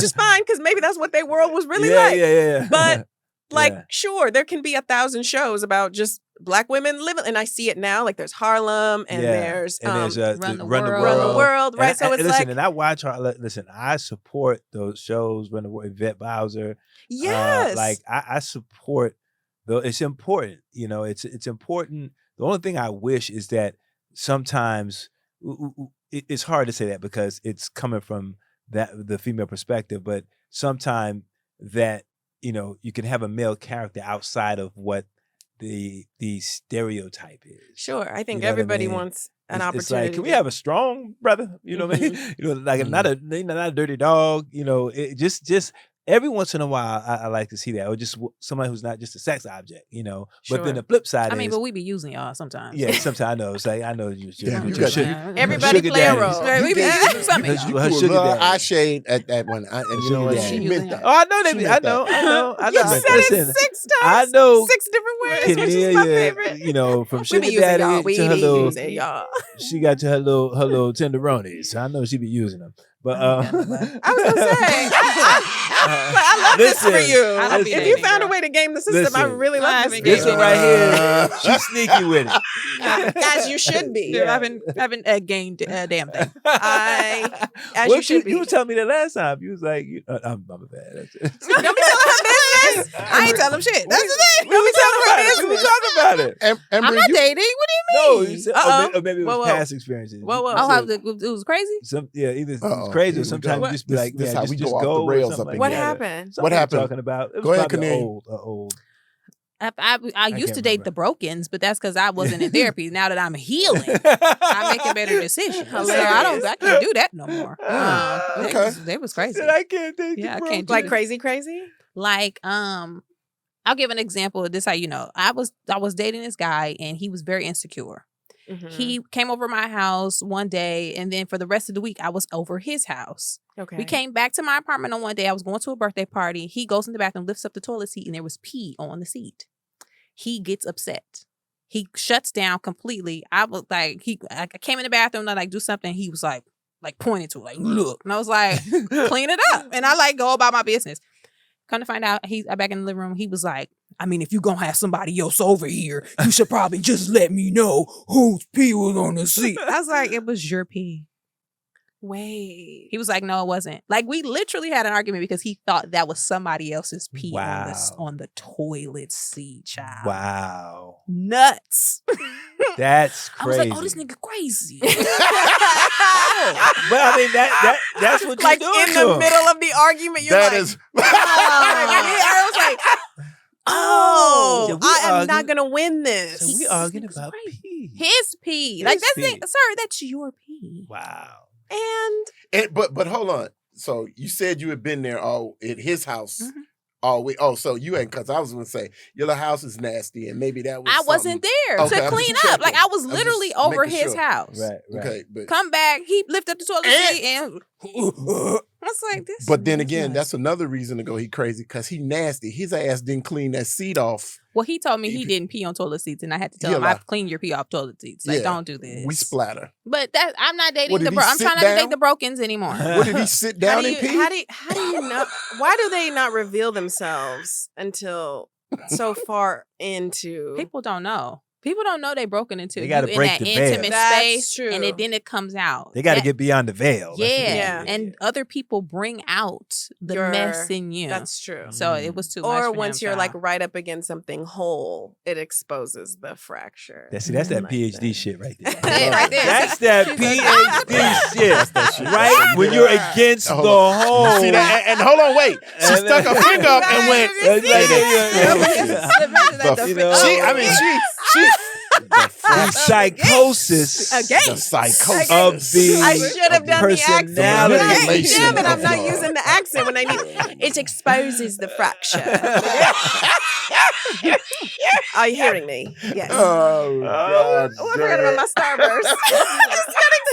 is fine, because maybe that's what their world was really yeah, like. yeah. But like, Yeah. sure, there can be 1,000 shows about just Black women living, and I see it now. Like, there's Harlem, and there's Run the Run the World, right? And so it's listen, like, and I watch Harlem. Listen, I support those shows. Run the World, Yvette Bowser. yes, Like I support. Though it's important, it's important. The only thing I wish is that sometimes it's hard to say that because it's coming from the female perspective, but sometimes that you can have a male character outside of what the stereotype is. sure. I think You know what I everybody mean? wants an It's opportunity. like, can we have a strong brother? You know what I mean? Like not a dirty dog. It just every once in a while, I like to see that, or just somebody who's not just a sex object. But then the flip side I mean, is, but we be using y'all sometimes. yeah, sometimes I know. It's like I know you. Damn, you your got- sugar- Everybody sugar play a daddies. role. Right, we be using some of Because y'all. You her cool sugar love daddy. eye shade at that one. And you know what? Sugar She daddy. meant that. Oh, I know She they. I meant know. You said Listen, it 6 times. I know 6 different ways, which is my favorite. Kennelia, from We sugar be using daddy y'all. We to her be little, using y'all. she got to her little tenderonis. So I know she be using them. But I was gonna say, I love this for Listen, you. I don't be If dating, you found girl. a way to game the system, I Listen, really I love this. haven't for this you. one right here, she's sneaky with it. As you should be. Dude, I haven't gained a damn thing. As you should be. You were telling me that last time. You was like, I'm a bad. That's it. Don't be telling her business. I ain't telling them shit. That's the thing. We Don't be were talking about telling it. her We were business. talking about it. I'm Amber, not you, dating. What do you No, mean? you said, Uh-oh. or maybe it was Whoa. past experiences. Whoa, whoa. You Oh, how said it was crazy? either it's Uh-oh, crazy here or we sometimes go. you just be like, This yeah, how just we just go off the go or rails something up in like What here. that. happened? Something What we were happened? Talking about it was Go ahead, probably Kennelia. old. I used to can't date remember. the brokens, but that's because I wasn't in therapy. Now that I'm healing, I'm making better decisions. So I can't do that no more. Okay. They was crazy. Said, I can't think. Yeah, I bro. can't do Like it. crazy? Like, I'll give an example of this. How you know, I was dating this guy, and he was very insecure. Mm-hmm. He came over my house one day, and then for the rest of the week, I was over his house. Okay. We came back to my apartment on one day. I was going to a birthday party. He goes in the bathroom, lifts up the toilet seat, and there was pee on the seat. He gets upset. He shuts down completely. I was like, I came in the bathroom to like do something. He was like pointing to it, like, look. And I was like, clean it up. And I like go about my business. Come to find out, I back in the living room. He was like, I mean, if you're going to have somebody else over here, you should probably just let me know whose pee was on the seat. I was like, it was your pee. Wait. He was like, no, it wasn't. Like, we literally had an argument because he thought that was somebody else's pee Wow. on the toilet seat, child. Wow, Nuts. that's I was crazy. like, oh, this nigga crazy. But I mean that's what Like you're doing in to the him. middle of the argument, you're that like, is. I was like, oh, So we I am arguing- not gonna win this. So we This arguing nigga's about crazy. pee. His pee. His Like, that's pee. it. Sir, that's your pee. Wow. And But hold on. So you said you had been there all at his house Mhm. all week. Oh, so you ain't, because I was gonna say your little house is nasty, and maybe that was. I wasn't there Okay, to I'm clean just up. Like, I was checking. I'm literally just over making his sure. house. Right. Okay, but Come back. He lifted up the toilet seat and I was like, this. but then is again, nuts. that's another reason to go. He crazy because he nasty. His ass didn't clean that seat off. Well, he told me he He- didn't pee on toilet seats, and I had to tell Yeah, him, like- I've cleaned your pee off toilet seats. Like, Yeah. don't do this. We splatter. But that I'm not dating What, did the he bro. I'm sit trying not to down? date the brokens anymore. What did he sit how down do and you pee? how do you know? Why do they not reveal themselves until so far into? People don't know. People don't know they broken into. They You gotta in break that the veil. intimate That's space, true. and then it comes out. They got to That- get beyond the veil. That's what they Yeah. gotta do. And other people bring out the Your- mess in you. That's true. So it was too much. Or for once him, you're like child. right up against something whole, it exposes the fracture. That's that Like PhD that. shit right there. Yeah, right there. That's that She's PhD like, shit. That shit. Right when you're against the Hold on. whole. See that? And hold on, wait. She And stuck her finger up and went. The psychosis The psychosis of the I should have done the accent. personality. Manipulation Damn it, I'm of not love. using the accent when I need it. Exposes the fracture. Are you hearing me? Yes. Oh, God. Oh, I forgot about my starburst.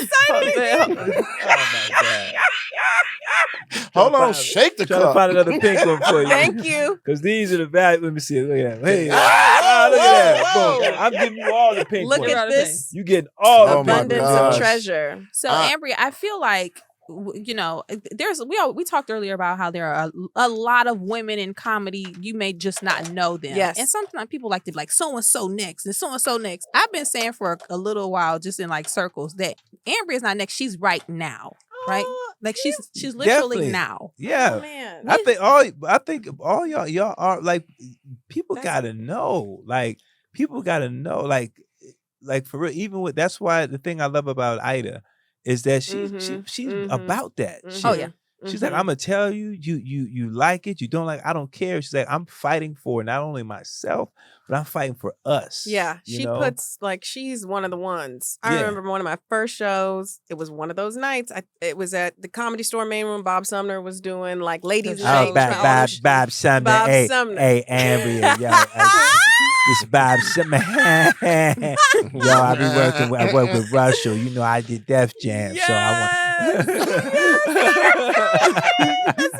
exciting. Oh my God. Hold on, shake the Try to cup. find another pink one for you. Thank you. Because these are the value. Let me see. Look at that. Hey, look Whoa, at that. whoa, Boom. whoa. I'm giving you all the pink Look ones. at this You getting all the Oh my pink abundance ones. gosh. of treasure. So, I- Amberia, I feel like there's we talked earlier about how there are a lot of women in comedy. You may just not know them. Yes. And sometimes people like to be like so and so next and so and so next. I've been saying for a little while, just in like circles, that Amberia's not next. She's right now. Right? Like she's literally Definitely. now. Yeah. Oh, man. I think all y'all are like people gotta know. Like people gotta know. Like for real, even with that's why the thing I love about Ida is that she's about that shit. Oh, yeah. She's like, I'm gonna tell you, you like it, you don't like, I don't care. She's like, I'm fighting for not only myself, but I'm fighting for us. Yeah, you she know? puts like she's one of the ones. I Yeah. remember one of my first shows. It was one of those nights. It was at the Comedy Store main room. Bob Sumner was doing like ladies' Oh, night. Bob Sumner. Bob Hey, Sumner. hey, Ambria, this Bob Sumner. Yo, I work with Russell. You know, I did Def Jam, so I want.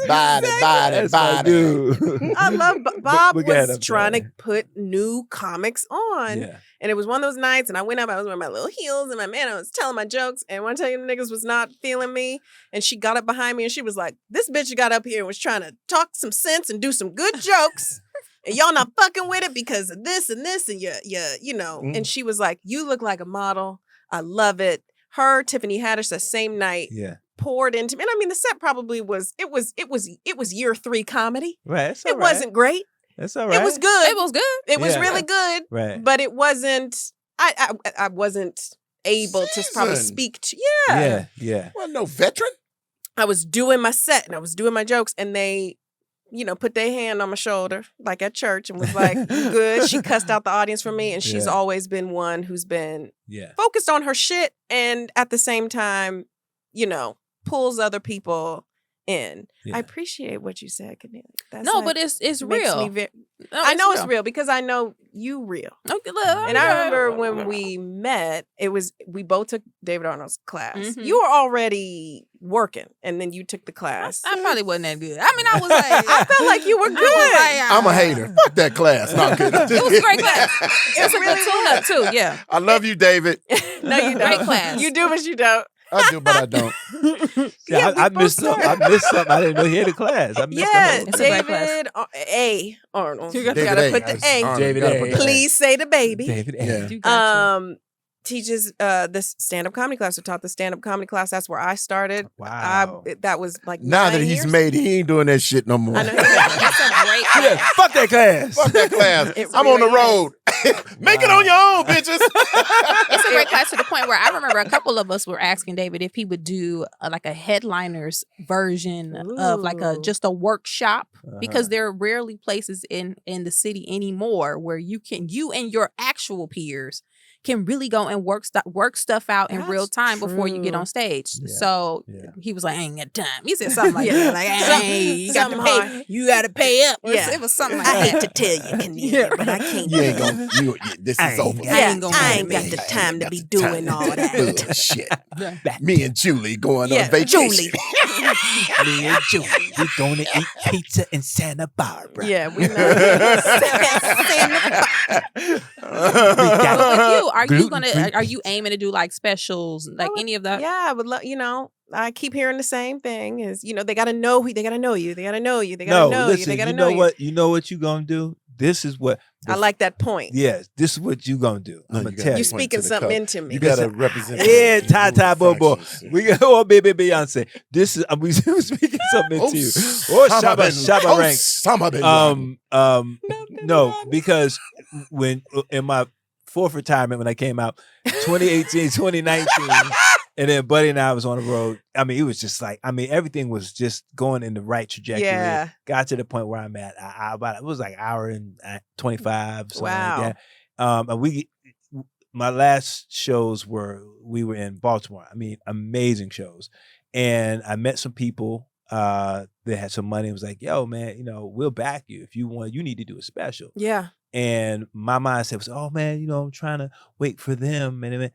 Body. Dude. I love Bob Look at was him, trying to man. put new comics on. Yeah. And it was one of those nights, and I went up, I was wearing my little heels, and my man, I was telling my jokes, and one time the niggas was not feeling me, and she got up behind me, and she was like, this bitch got up here and was trying to talk some sense and do some good jokes, and y'all not fucking with it because of this, and you know. And she was like, you look like a model. I love it. Her, Tiffany Haddish, the same night, Yeah. poured into me. And I mean, the set probably was, it was year 3 comedy. Right. That's all It right. wasn't great. That's all right. It was good. It was good. It was Yeah. really good. Right. But it wasn't. I wasn't able to probably Seasoned. speak to. Yeah. Yeah. Well, no veteran. I was doing my set and I was doing my jokes, and they, put their hand on my shoulder like at church and was like, "You good?" She cussed out the audience for me, and she's Yeah. always been one who's been Yeah. focused on her shit and at the same time, pulls other people in. Yeah. I appreciate what you said, Kennelia. That's No, like, but it's makes real. me No, I know it's real because I know you real. Okay, look, And I remember when we met, we both took David Arnold's class. Mhm. You were already working, and then you took the class. I probably wasn't that good. I mean, I was like, I felt like you were I was good. like, I'm a hater. Fuck that class. No, I'm kidding. It was a great class. It was a really good tune-up too. Yeah. I love you, David. No, you don't. Great class. You do, but you don't. I do, but I don't. Yeah, we I both missed something. I missed something. I didn't know he had a class. I missed Yeah, It's a great class. David A. Arnold. You David gotta A. put the A. Arnold, David gotta A. put the Please say the baby. David A. Yeah. You got Teaches this stand-up comedy class. I taught the stand-up comedy class. That's where I started. Wow. That was like Now 9 that he's years. made it, he ain't doing that shit no more. I know. It's a great Yeah, class. fuck that class. Fuck that class. It I'm on the really road. Make it on your own, bitches. It's a great class to the point where I remember a couple of us were asking David if he would do like a headliners version of like Ooh. just a workshop, because there are rarely places in the city anymore where you and your actual peers can really go and work stuff out in real That's time before you get true. on stage. Yeah. So Yeah. he was like, I ain't got time. He said something like Yeah. that. Like, hey, you got to Something pay. hard. You got to pay up. Yeah. It was something like I that. hate to tell you, Kennelia, but I can't. You ain't gonna. This I is ain't over. got- I ain't gonna I do ain't it, got man. the I ain't time to got be the doing time. all that. Bullshit. Me and Julie going Yeah, on vacation. Julie. Me and Julie, we gonna eat pizza in Santa Barbara. Yeah, we know. But with you, Gluten-free are you aiming to do like specials, like any of that? Yeah, I would love. I keep hearing the same thing. Is they got to know who they got to know you. They got to know you. They got No, to know listen. you. They got to You know know what? You know what you gonna do? This is what I like that point. Yes, this is what you gonna do. No, I'm you gonna gotta tell You you. speaking to the something cup. into me. You gotta represent. Yeah, the Tata Bobo. fractions. We got baby Beyonce. This is we speaking something into you. Oh, Shabba Ranks. No, because when in my fourth retirement when I came out, 2018, 2019, and then Buddy and I was on the road. I mean, it was just like, everything was just going in the right trajectory. Yeah. Got to the point where I'm at. It was like an hour and 25, something Wow. like that. And my last shows we were in Baltimore. Amazing shows. And I met some people that had some money and was like, yo, man, we'll back you. If you want, you need to do a special. Yeah. And my mindset was, oh man, I'm trying to wait for them. And then,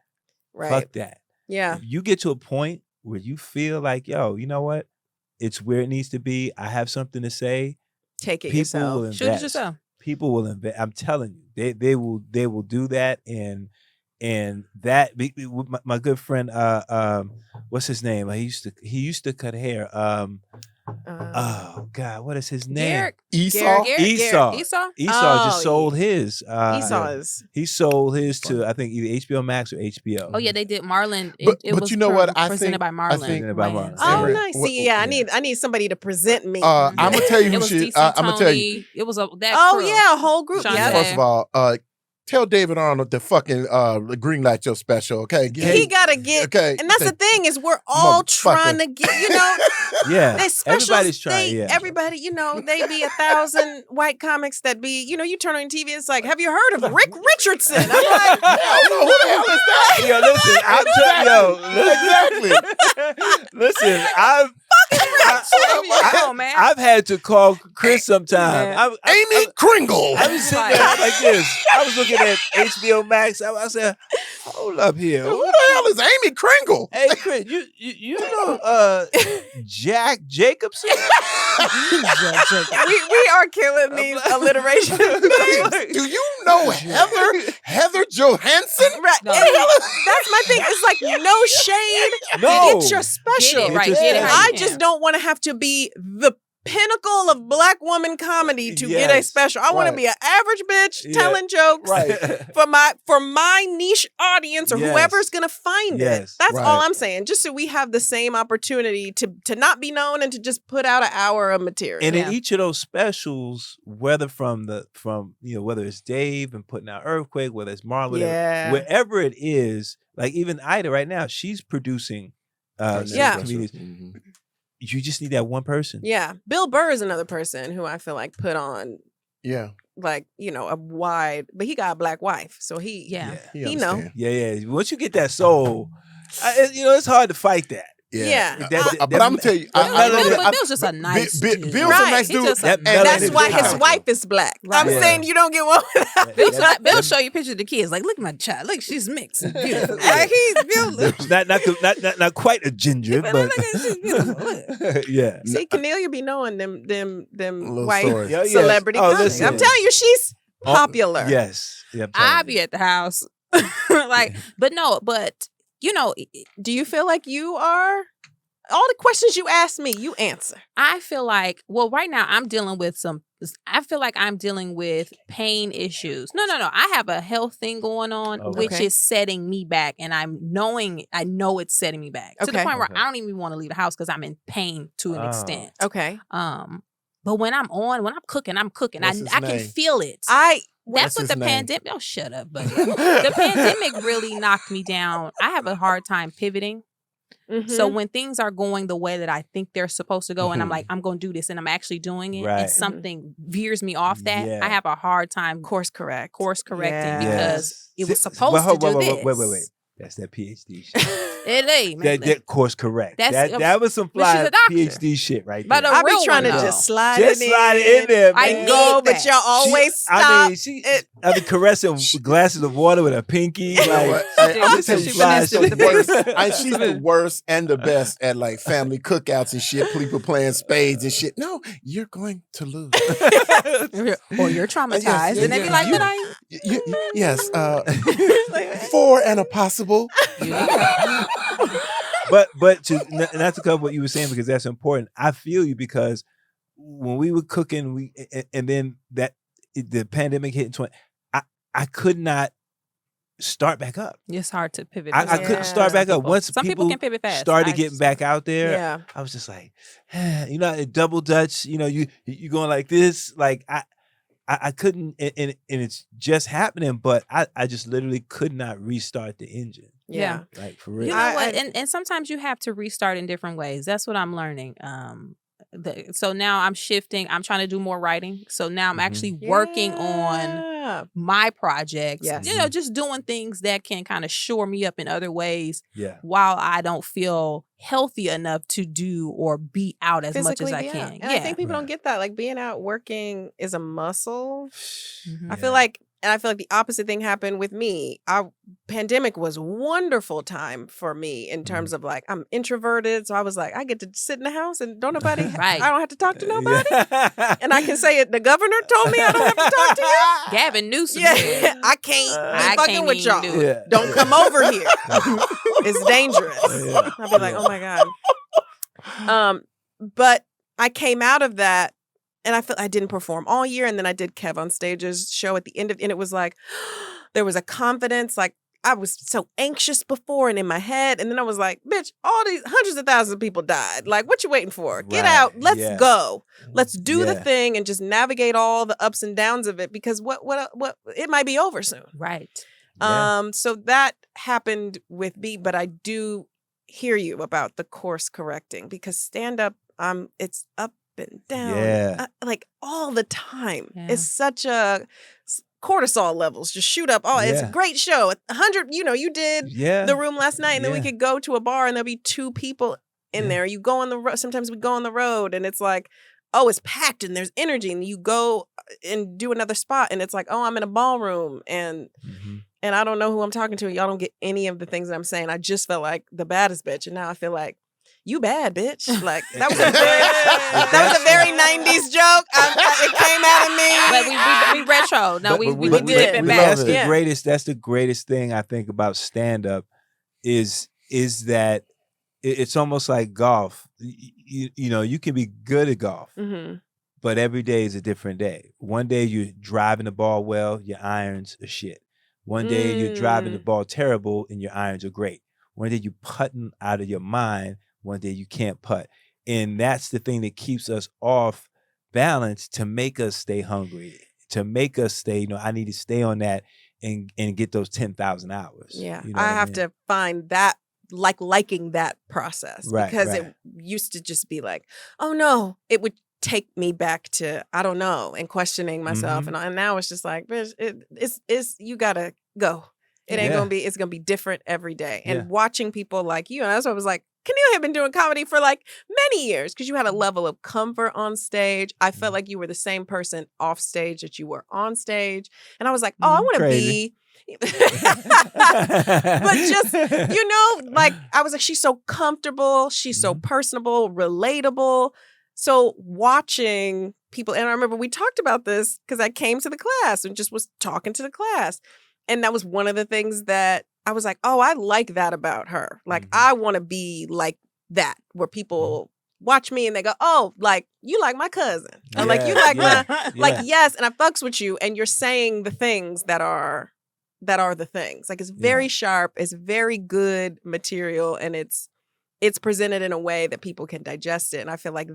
Right. fuck that. Yeah. If you get to a point where you feel like, yo, you know what? It's where it needs to be. I have something to say. Take it People yourself. will Shoot it invest. yourself. People will invest. I'm telling you, they will do that. And that my good friend, what's his name? He used to cut hair. Oh God, what is his name? Garrett. Esau. Esau. Esau. Esau Oh, just sold his. Esau is. He sold his to I think either HBO Max or HBO. Oh yeah, they did Marlon. But It you know what? I presented think- by Marlon. Presented by Marlon. Wayans. Oh, Right. nice. What- See, yeah, yeah. I need somebody to present me. I'm gonna tell you It who was should. DC I'm gonna tell you. Tony. It was a that. Oh crew. yeah, a whole group. Sean Yeah. Taylor. First of all, tell David Arnold to fucking green light your special, okay? He gotta get. Okay. And that's the thing is, we're all Motherfucker. trying to get. You know, Yeah, they specials. everybody's trying. Yeah, Everybody, you know, they be 1,000 white comics that be. You know, you turn on TV, it's like, have you heard of Rick Richardson? I'm like, Who the hell is that? Yo, listen, I'm Exactly. listen, I've Come on, man. I've had to call Chris sometime. Yeah. Amy Kringle. I was sitting there like this. I was looking at HBO Max. I said, "Hold up here, Who the hell is Amy Kringle? hey Chris, you know Jack Jacobson? we are killing these alliteration. Do you know Heather Johansson? Right. No. And that's my thing. It's like no shade. No. Get your special. Get it right. Get Get it it how you I can. just don't want to have to be the pinnacle of black woman comedy to get a Yes. special. I want to Right. be an average bitch Yeah. telling jokes Right. for my niche audience or Yes. whoever's gonna find it. Yes. That's Right. all I'm saying. Just so we have the same opportunity to not be known and to just put out an hour of material. And Yeah. in each of those specials, whether whether it's Dave and putting out Earthquake, whether it's Marlon, whatever, Yeah. wherever it is, like even Ida right now, she's producing Yeah. comedians. Mhm. You just need that one person. Yeah. Bill Burr is another person who I feel like put on Yeah. like, you know, a wide, but he got a black wife. So he, Yeah. He know. understand. Yeah. Once you get that soul, it's hard to fight that. Yeah. But I'm gonna tell you, But Bill's just a nice dude. Bill's a Right. nice He's dude, just a That and melanin that's is why his powerful. wife is black. I'm Right. Yeah. saying you don't get one without. Bill show you pictures of the kids. Like, look at my child. Look, she's mixed and beautiful. Like he's beautiful. not quite a ginger, But but look at she's beautiful. yeah. See, Cornelia be knowing them Little white stories. Yeah, yes. celebrity Oh, comics. listen. I'm telling you, she's popular. Yes. Yeah, I'm telling I you. be at the house. Like, but you know, Do you feel like you are? All the questions you asked me, you answer. I feel like, well, right now I'm dealing with I feel like I'm dealing with pain issues. No. I have a health thing going on, Okay. which Okay. is setting me back. And I know it's setting me back to the Okay. point where Okay. I don't even want to leave the house because I'm in pain to an Oh. extent. Okay. But when I'm cooking. What's his I can name? feel it. I That's What's what his the name? pandemic. Oh, shut up, buddy. The pandemic really knocked me down. I have a hard time pivoting. So when things are going the way that I think they're supposed to go, and I'm Mhm. like, I'm going to do this, and I'm actually doing it, Right. and something veers me off that, Yeah. I have a hard time course correct. course correcting Yeah. because it was See- supposed well, to do wait, this. Wait. That's that PhD shit. It ain't, man. that course correct. That's- That was some but she's fly a doctor. PhD shit right But there. a I be real trying to one, though. just slide Just it slide it in there, I man. need Go, but that. y'all always stop. I be caressing glasses of water with a pinky. You know Like, what? I'm gonna tell you, She she's finessed it with the the worst. business. She's the worst and the best at like family cookouts and shit. People playing spades and shit. No, you're going to lose. Or you're traumatized, and they be like, you- "But I." Yes, 4 and a possible. but to not to cover what you were saying because that's important. I feel you because when we were cooking, and then the pandemic hit in 20. I could not start back up. It's hard to pivot. I couldn't start back up once Some people can pivot fast. started I getting just- back out there. Yeah. I was just like, at double dutch. You going like this. Like I couldn't, and it's just happening. But I just literally could not restart the engine. Yeah. Like for You real. know what? And sometimes you have to restart in different ways. That's what I'm learning. So now I'm shifting. I'm trying to do more writing. So now I'm actually working on my projects. Yes. Just doing things that can kind of shore me up in other ways Yeah. while I don't feel healthy enough to do or be out as much as I be out. can. And I think people Right. don't get that. Like being out working is a muscle. Mhm. I feel like I feel like the opposite thing happened with me. Pandemic was a wonderful time for me in terms of like, I'm introverted. So I was like, I get to sit in the house and don't nobody, Right. I don't have to talk to nobody. And I can say it. The governor told me I don't have to talk to you. Gavin Newsom. Yeah, I can't be fucking can't with even y'all. do it. Yeah. Don't come over here. It's dangerous. Yeah. I'll be like, oh my God. But I came out of that and I felt I didn't perform all year. And then I did Kev on Stage's show at the end of, and it was like, there was a confidence. Like I was so anxious before and in my head. And then I was like, bitch, all these hundreds of thousands of people died. Like, what you waiting for? Get Right. out. Let's Yeah. go. Let's do the Yeah. thing and just navigate all the ups and downs of it because what it might be over soon. Right. Yeah. So that happened with me, but I do hear you about the course correcting because stand up, it's up and down, Yeah. like all the time. Yeah. It's such a cortisol levels just shoot up. Oh, it's a Yeah. great show. 100, you did Yeah. the room last night, and then we Yeah. could go to a bar and there'll be 2 people in Yeah. there. You go on the road. Sometimes we go on the road and it's like, oh, it's packed and there's energy, and you go and do another spot and it's like, oh, I'm in a ballroom and I don't know who I'm talking to. Y'all don't get any of the things that I'm saying. I just felt like the baddest bitch, and now I feel like you bad bitch. Like that was a very 90s joke. It came out of me. But we retro. No, we But did it we back. That's love the it. Yeah. greatest. That's the greatest thing I think about stand up is that it's almost like golf. You can be good at golf, Mhm. but every day is a different day. One day you're driving the ball well, your irons are shit. One day you're driving the ball terrible and your irons are great. One day you're putting out of your mind. One day you can't putt. And that's the thing that keeps us off balance to make us stay hungry, to make us stay, I need to stay on that and get those 10,000 hours. Yeah. You know I what have mean? to find that, liking that process. Right, Because right. it used to just be like, oh no, it would take me back to, I don't know, and questioning myself. Mhm. And now it's just like, bitch, it's you gotta go. It ain't Yeah. gonna be, it's gonna be different every day. And Yeah. watching people like you, and that's why I was like, Kennelia had been doing comedy for like many years because you had a level of comfort on stage. I felt like you were the same person off stage that you were on stage. And I was like, oh, I want to Crazy. be. But just, like I was like, she's so comfortable. She's so personable, relatable. So watching people, and I remember we talked about this because I came to the class and just was talking to the class. And that was one of the things that I was like, oh, I like that about her. Like, I want to be like that, where people watch me and they go, oh, like, you like my cousin. Or like, you like my, like, yes, and I fucks with you. And you're saying the things that are the things. Like, it's very sharp. It's very good material. And it's presented in a way that people can digest it. And I feel like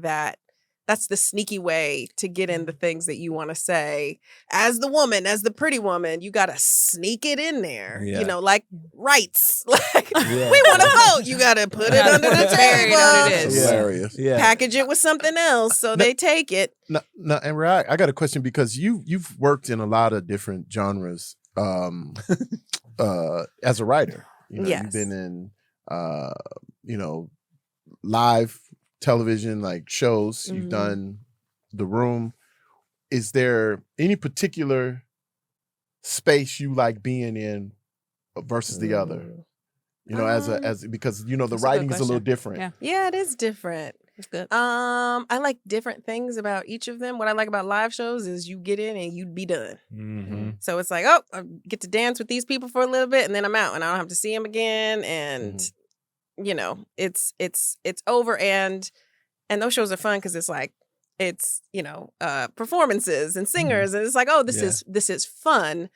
that's the sneaky way to get in the things that you want to say. As the woman, as the pretty woman, you got to sneak it in there. Yeah. Like rights. Like, Yeah. we want to vote. You got to put it under the Buried under table. this. Hilarious. Yeah. Package it with something else so they take it. No, and I got a question because you've worked in a lot of different genres as a writer. Yes. You've been in live television, like shows. You've done The Room. Is there any particular space you like being in versus the other? Because the that's a good writing is a little question. different. Yeah. Yeah, it is different. It's good. I like different things about each of them. What I like about live shows is you get in and you'd be done. Mm-hmm. So it's like, oh, I get to dance with these people for a little bit and then I'm out and I don't have to see them again. And it's over. And those shows are fun because it's like, it's, performances and singers. And it's like, oh, this is fun,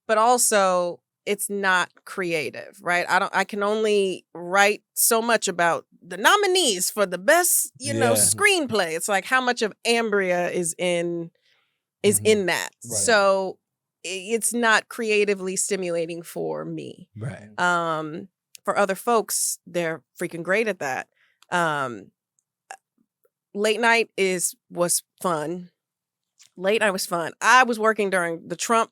but also it's not creative, right? I can only write so much about the nominees for the best, screenplay. It's like how much of Amberia is in that. Right. So it's not creatively stimulating for me. Right. For other folks, they're freaking great at that. Late night was fun. Late night was fun. I was working during the Trump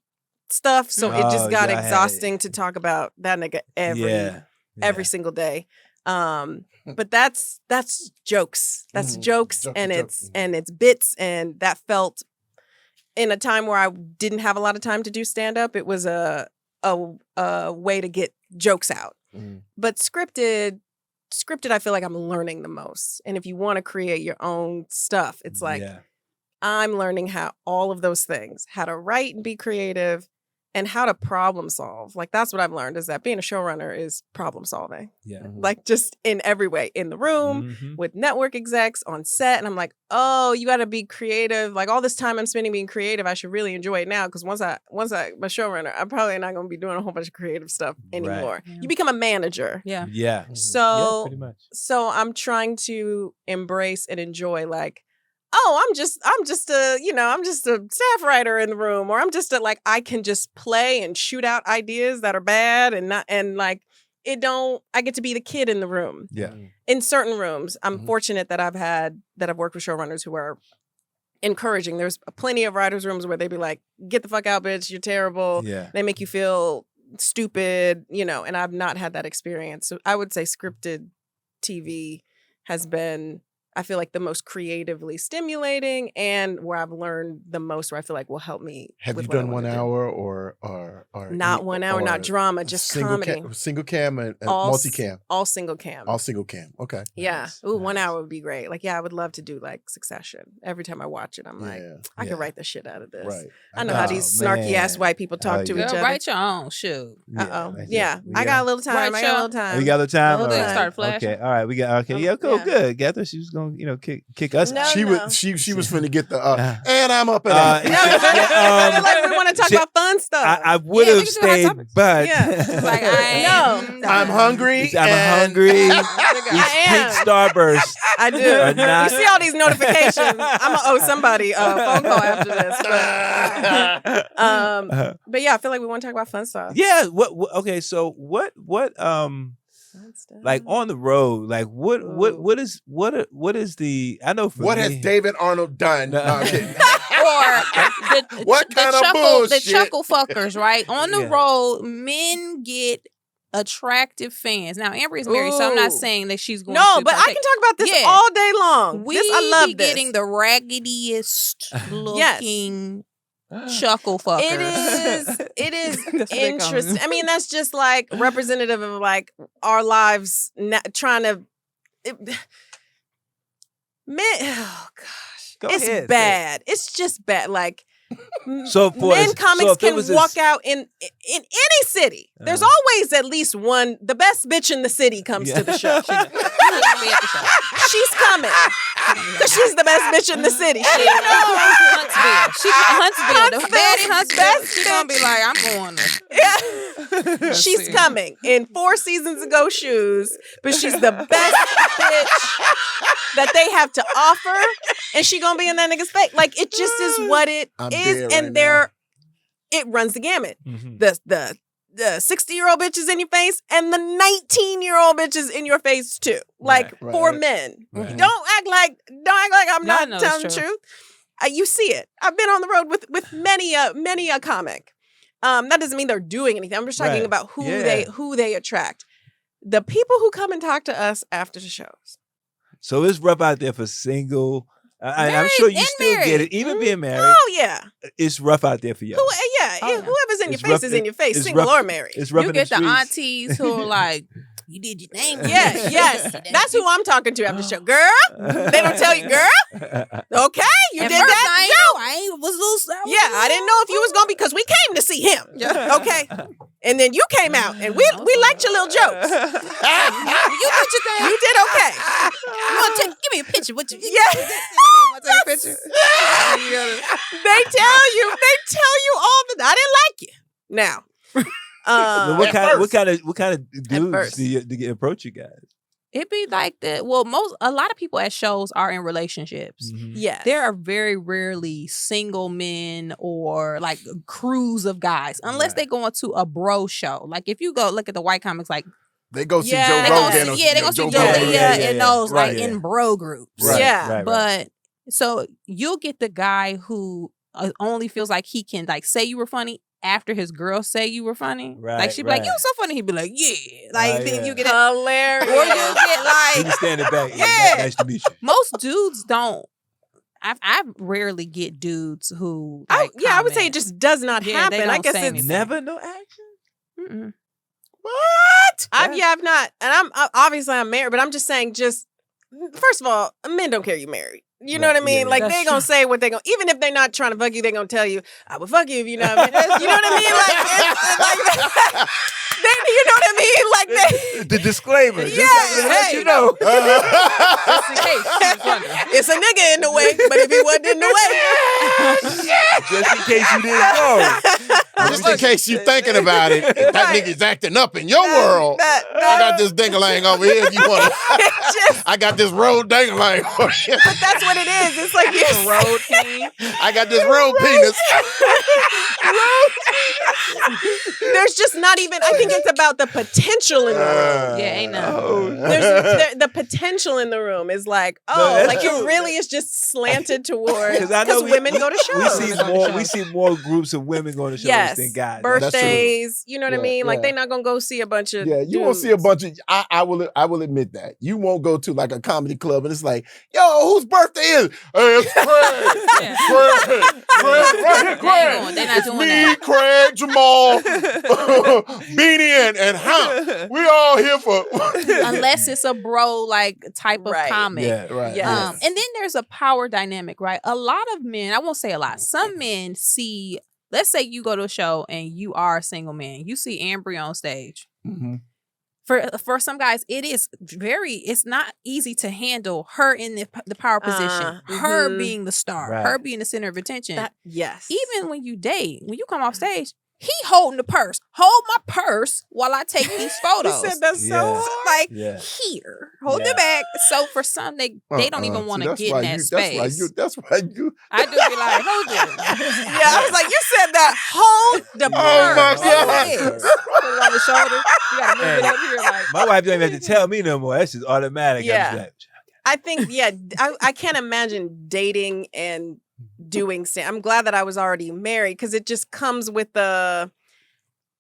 stuff, so it just got exhausting to talk about that nigga every single day. But that's jokes. That's jokes, and it's bits, and that felt in a time where I didn't have a lot of time to do stand up, it was a way to get jokes out. But scripted, I feel like I'm learning the most. And if you want to create your own stuff, it's like I'm learning how all of those things, how to write and be creative, and how to problem solve. Like that's what I've learned, is that being a showrunner is problem solving. Like just in every way, in the room, with network execs, on set. And I'm like, oh, you got to be creative. Like all this time I'm spending being creative, I should really enjoy it now. Because once I'm a showrunner, I'm probably not going to be doing a whole bunch of creative stuff anymore. You become a manager. So, pretty much. So I'm trying to embrace and enjoy like, oh, I'm just a staff writer in the room, or I'm just I can just play and shoot out ideas that are bad I get to be the kid in the room. In certain rooms, I'm fortunate that I've worked with showrunners who are encouraging. There's plenty of writers' rooms where they'd be like, get the fuck out, bitch, you're terrible. They make you feel stupid, and I've not had that experience. So I would say scripted TV has been, I feel like, the most creatively stimulating and where I've learned the most, where I feel like will help me. Have you done 1 hour or not 1 hour, not drama, just comedy. Single cam and all multicam. All single cam. All single cam. Okay. Yeah. Nice. Ooh, 1 hour would be great. Like, I would love to do like Succession. Every time I watch it, I'm like, I could write the shit out of this. Right. I know how these snarky ass white people talk to each other. Write your own shoot. Yeah. I got a little time. You got a little time? Start flashing. Okay. All right. We got, okay. Yeah, cool. Good. I thought she was going to, kick us out. She was finna get the and I'm up and like we want to talk about fun stuff. I would have stayed, but like I'm hungry. I'm hungry. These pink starbursts. I do. You see all these notifications. I'm gonna owe somebody a phone call after this. But yeah, I feel like we want to talk about fun stuff. Yeah. Okay. So what like on the road, like what is the, I know for what me, has David Arnold done? No, I'm kidding. Or what kind of bullshit? The chuckle fuckers, right? On the road, men get attractive fans. Now, Amber is married, so I'm not saying that she's going to. No, but I can talk about this all day long. I love this. Getting the raggediest looking chuckle fuckers. It is interesting. I mean, that's just like representative of like our lives trying to. Men, oh gosh, it's bad. It's just bad. Like, men comics can walk out in any city. There's always at least one. The best bitch in the city comes to the show. She's coming because she's the best bitch in the city. Huntsville. The baddest Huntsville. She's gonna be like, I'm going. She's coming in 4 seasons ago shoes, but she's the best bitch that they have to offer, and she gonna be in that nigga's face. Like, it just is what it is, and it runs the gamut. The 60-year-old bitches in your face and the 19-year-old bitches in your face too. Like, for men. Don't act like I'm not telling the truth. You see it. I've been on the road with many a comic. That doesn't mean they're doing anything. I'm just talking about who they attract. The people who come and talk to us after the shows. So it's rough out there for single. I'm sure you still get it, even being married. Oh yeah, it's rough out there for you. Whoever's in your face is in your face, single or married. It's rough. You get the aunties who are like, "You did your thing." Yes, that's who I'm talking to after the show. Girl, they don't tell you, girl. Okay, you did that. I was loose. I didn't know if you was gonna be, because we came to see him. Okay, and then you came out, and we liked your little jokes. You did your thing. You did okay. You want to give me a picture? What you? Take a picture. They tell you all the. I didn't like you. Now, what kind of dudes do you approach you guys? It'd be like that. Well, a lot of people at shows are in relationships. Yeah, there are very rarely single men or like crews of guys, unless they go into a bro show. Like, if you go look at the white comics, like, they go see Joe Rogan. They go see Joe and those like in bro groups. But so you'll get the guy who only feels like he can like say you were funny after his girl say you were funny. Like, she'd be like, "You were so funny." He'd be like, "Yeah." Like, then you get hilarious. Or you get like, standing back. Nice to meet you. Most dudes don't. I rarely get dudes who. Like, I would say comment. it just does not Yeah, they happen. I don't guess say it's anything. Never no action. Mm-mm. What? I've not, and obviously I'm married, but I'm just saying, just first of all, men don't care you married. You know Right, what I mean? yeah, Like That's they gonna true. say what they gonna, even if they're not trying to fuck you, they gonna tell you, "I would fuck you if you know." What I mean? You know what I mean? Like, you know what I mean? Like they. The disclaimer. Yeah, let hey, you know. Just in case she was wondering. It's a nigga in the way, but if he wasn't in the way, Just in case you didn't know. Just in case you thinking about it, if that Right. nigga's acting up in your world, I got this dingalang over here if you want to. I got this road dingalang over here. But that's what it is. It's like you Road king. I got this road penis. There's just not even. I think it's about the potential in the room. Yeah, ain't none. The potential in the room is like, that's like true. it really is just slanted towards Because I know women go to shows. We see more groups of women going to shows Yes, than guys. birthdays. You know what I Yeah, mean? Like yeah. they're not gonna go see a bunch of. Yeah, you won't see a bunch of. I will admit that you won't go to like a comedy club and it's like, yo, whose birthday is? Hey, it's Craig. Yeah. Craig, right here, Craig. They're not It's doing me, that. Craig, Jamal, Beanie, and Hump. We all here for. Unless it's a bro like type of Right. comic. Yeah, right. Yes. And then there's a power dynamic, right? A lot of men, I won't say a lot, some men see, let's say you go to a show and you are a single man, you see Amberia on stage. Mhm. For some guys, it's not easy to handle her in the power position, her mhm. being the star, Right. her being the center of attention. Yes. Even when you date, when you come off stage, he holding the purse. Hold my purse while I take these you photos. said that's so Yeah. hard. Like Yeah. here, hold Yeah. the bag. So for some, they don't even See, want to that's get why in that you- space. That's why you. I do be like, hold it. Yeah, I was like, you said that. Hold the Oh my purse. God. Yes. Put it on the shoulder. You gotta move it up here. Like My wife don't even have to tell me no more. That's just automatic. Yeah. I'm just like, I think, I can't imagine dating and doing I'm glad that I was already married because it just comes with the.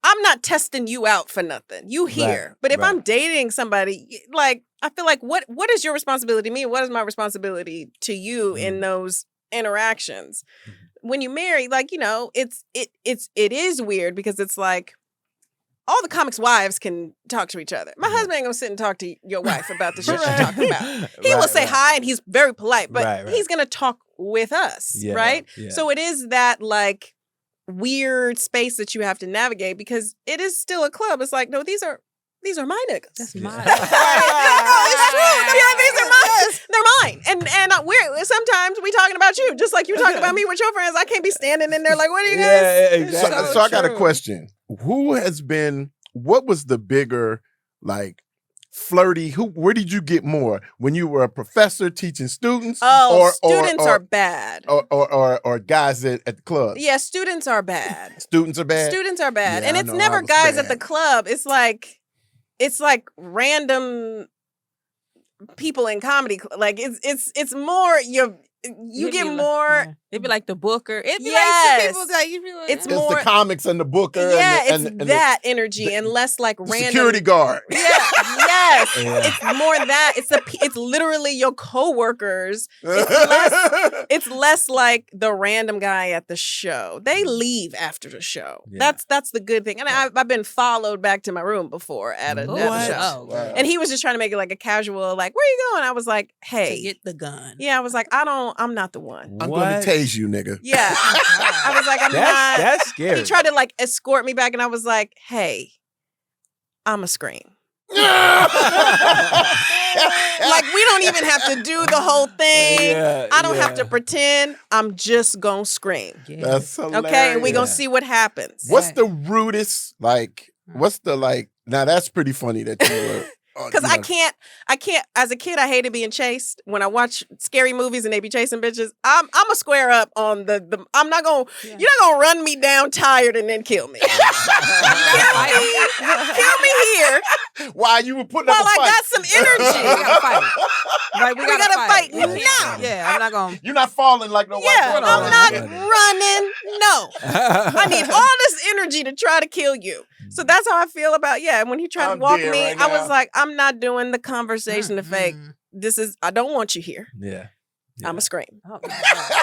I'm not testing you out for nothing. You here. Right, But if right. I'm dating somebody, like, I feel like what is your responsibility to me? What is my responsibility to you in those interactions? When you marry, like, you know, it is weird because it's like all the comics' wives can talk to each other. My husband ain't gonna sit and talk to your wife about the shit you're talking about. He will say hi and he's very polite, but Right, right. he's gonna talk with us, Yeah, right? yeah. So it is that like weird space that you have to navigate because it is still a club. It's like, no, these are my niggas. that's Yeah. my No, it's true. I mean, like, these are mine. They're mine. And we're sometimes we talking about you, just like you talking about me with your friends. I can't be standing in there like, what are you guys? Yeah, So, exactly. so I got a true. question. What was the bigger, like, flirty, where did you get more? When you were a professor teaching students? Oh, students are bad. Or guys at the club? Yeah, students are bad. Students are bad? Students are bad. Yeah, And I it's know, never I was guys at bad. the club. It's like random people in comedy. Like it's more you It'd get be like- more. yeah. It'd be like the booker. It'd be like Yes. some people like you be like, It's It's more the comics and the booker yeah, and, the, it's and that energy the- and less like the random security guard. Yeah, yes. Yeah. It's more that it's literally your coworkers. It's less like the random guy at the show. They leave after the show. Yeah. That's the good thing. And I've been followed back to my room before at a What? show. Oh, Wow. And he was just trying to make it like a casual, like, where you going? I was like, to hey. get the gun. Yeah, I was like, I'm not the one. I'm What? going to tase you, nigga. Yeah. I was like, I'm not. That's scary. He tried to like escort me back, and I was like, hey, I'm a scream. Like, we don't even have to do the whole thing. Yeah, I don't have yeah. to pretend. I'm just gonna scream. Yeah. That's hilarious. Okay, and we gonna Yeah. see what happens. What's the rudest, like, Hmm. what's the, like, now that's pretty funny that you were. Because I can't. As a kid, I hated being chased. When I watch scary movies and they be chasing bitches, I'm a square up on the. I'm not gonna. Yeah. You're not gonna run me down tired and then kill me. Kill me here Why you were putting while up a I fight? got some energy. We gotta fight. Right, We gotta fight We can't- now. Yeah, I'm not gonna. You're not falling like no Yeah, white girl. I'm not Yeah. running. No, I need all this energy to try to kill you. So that's how I feel about And when he tried I'm to walk dead me, right I was now. like, I'm not doing the conversation to fake. Mm-mm. I don't want you here. Yeah. I'm a scream. Oh, my God.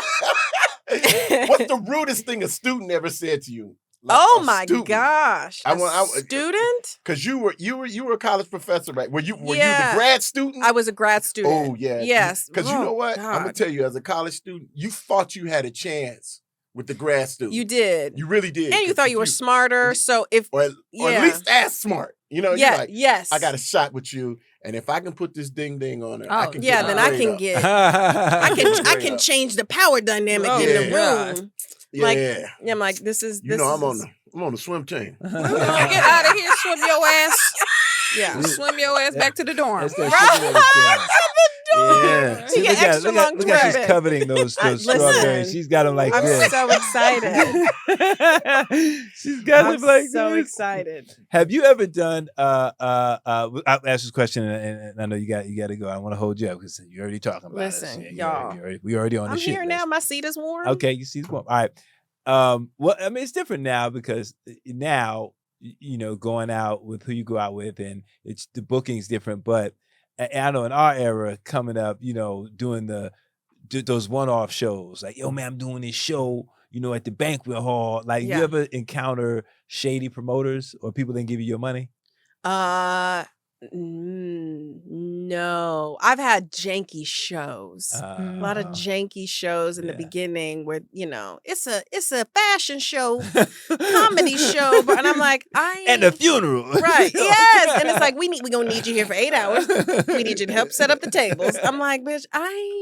What's the rudest thing a student ever said to you? Oh a my student. gosh! I A want- student? Because you were a college professor, right? Were you the Yeah. grad student? I was a grad student. Oh yeah. Yes. Because you Oh, know what? I'm gonna God. tell you, as a college student, you thought you had a chance with the grad student. You did. You really did. And you 'cause thought you were smarter. So if or at yeah. least as smart. You're yeah, like, yes. I got a shot with you, and if I can put this ding on her, I Oh, can yeah, get then my I grade can up. get I Straight can up. change the power dynamic Oh, in the yeah. room. Yeah, like, yeah. Yeah, I'm like, this is You know, I'm is- on the swim team. Get out of here, swim your ass. Yeah. Swim your ass back to the dorm. That's that sugar daddy thing. Yeah. He get extra long look at she's thread. coveting those Listen, strawberries. She's got them like I'm this. so excited. She's got I'm them like so this. excited. Have you ever done I'll ask this question and I know you got to go. I want to hold you up because you're already talking about Listen, us. y'all. We already on the I'm shit here list. now. My seat is warm. Okay, you see one. All right. Well, I mean, it's different now because now, going out with who you go out with, and it's the booking's different. But I know in our era, coming up, doing those one-off shows, like, yo, man, I'm doing this show, at the banquet hall. Like, Yeah. you ever encounter shady promoters or people that give you your money? No. I've had janky shows. A lot of janky shows in the Yeah. beginning where, it's a fashion show, comedy show, and I'm like, and a funeral, right. Yes. And it's like, we're gonna need you here for 8 hours. We need you to help set up the tables. I'm like, bitch, I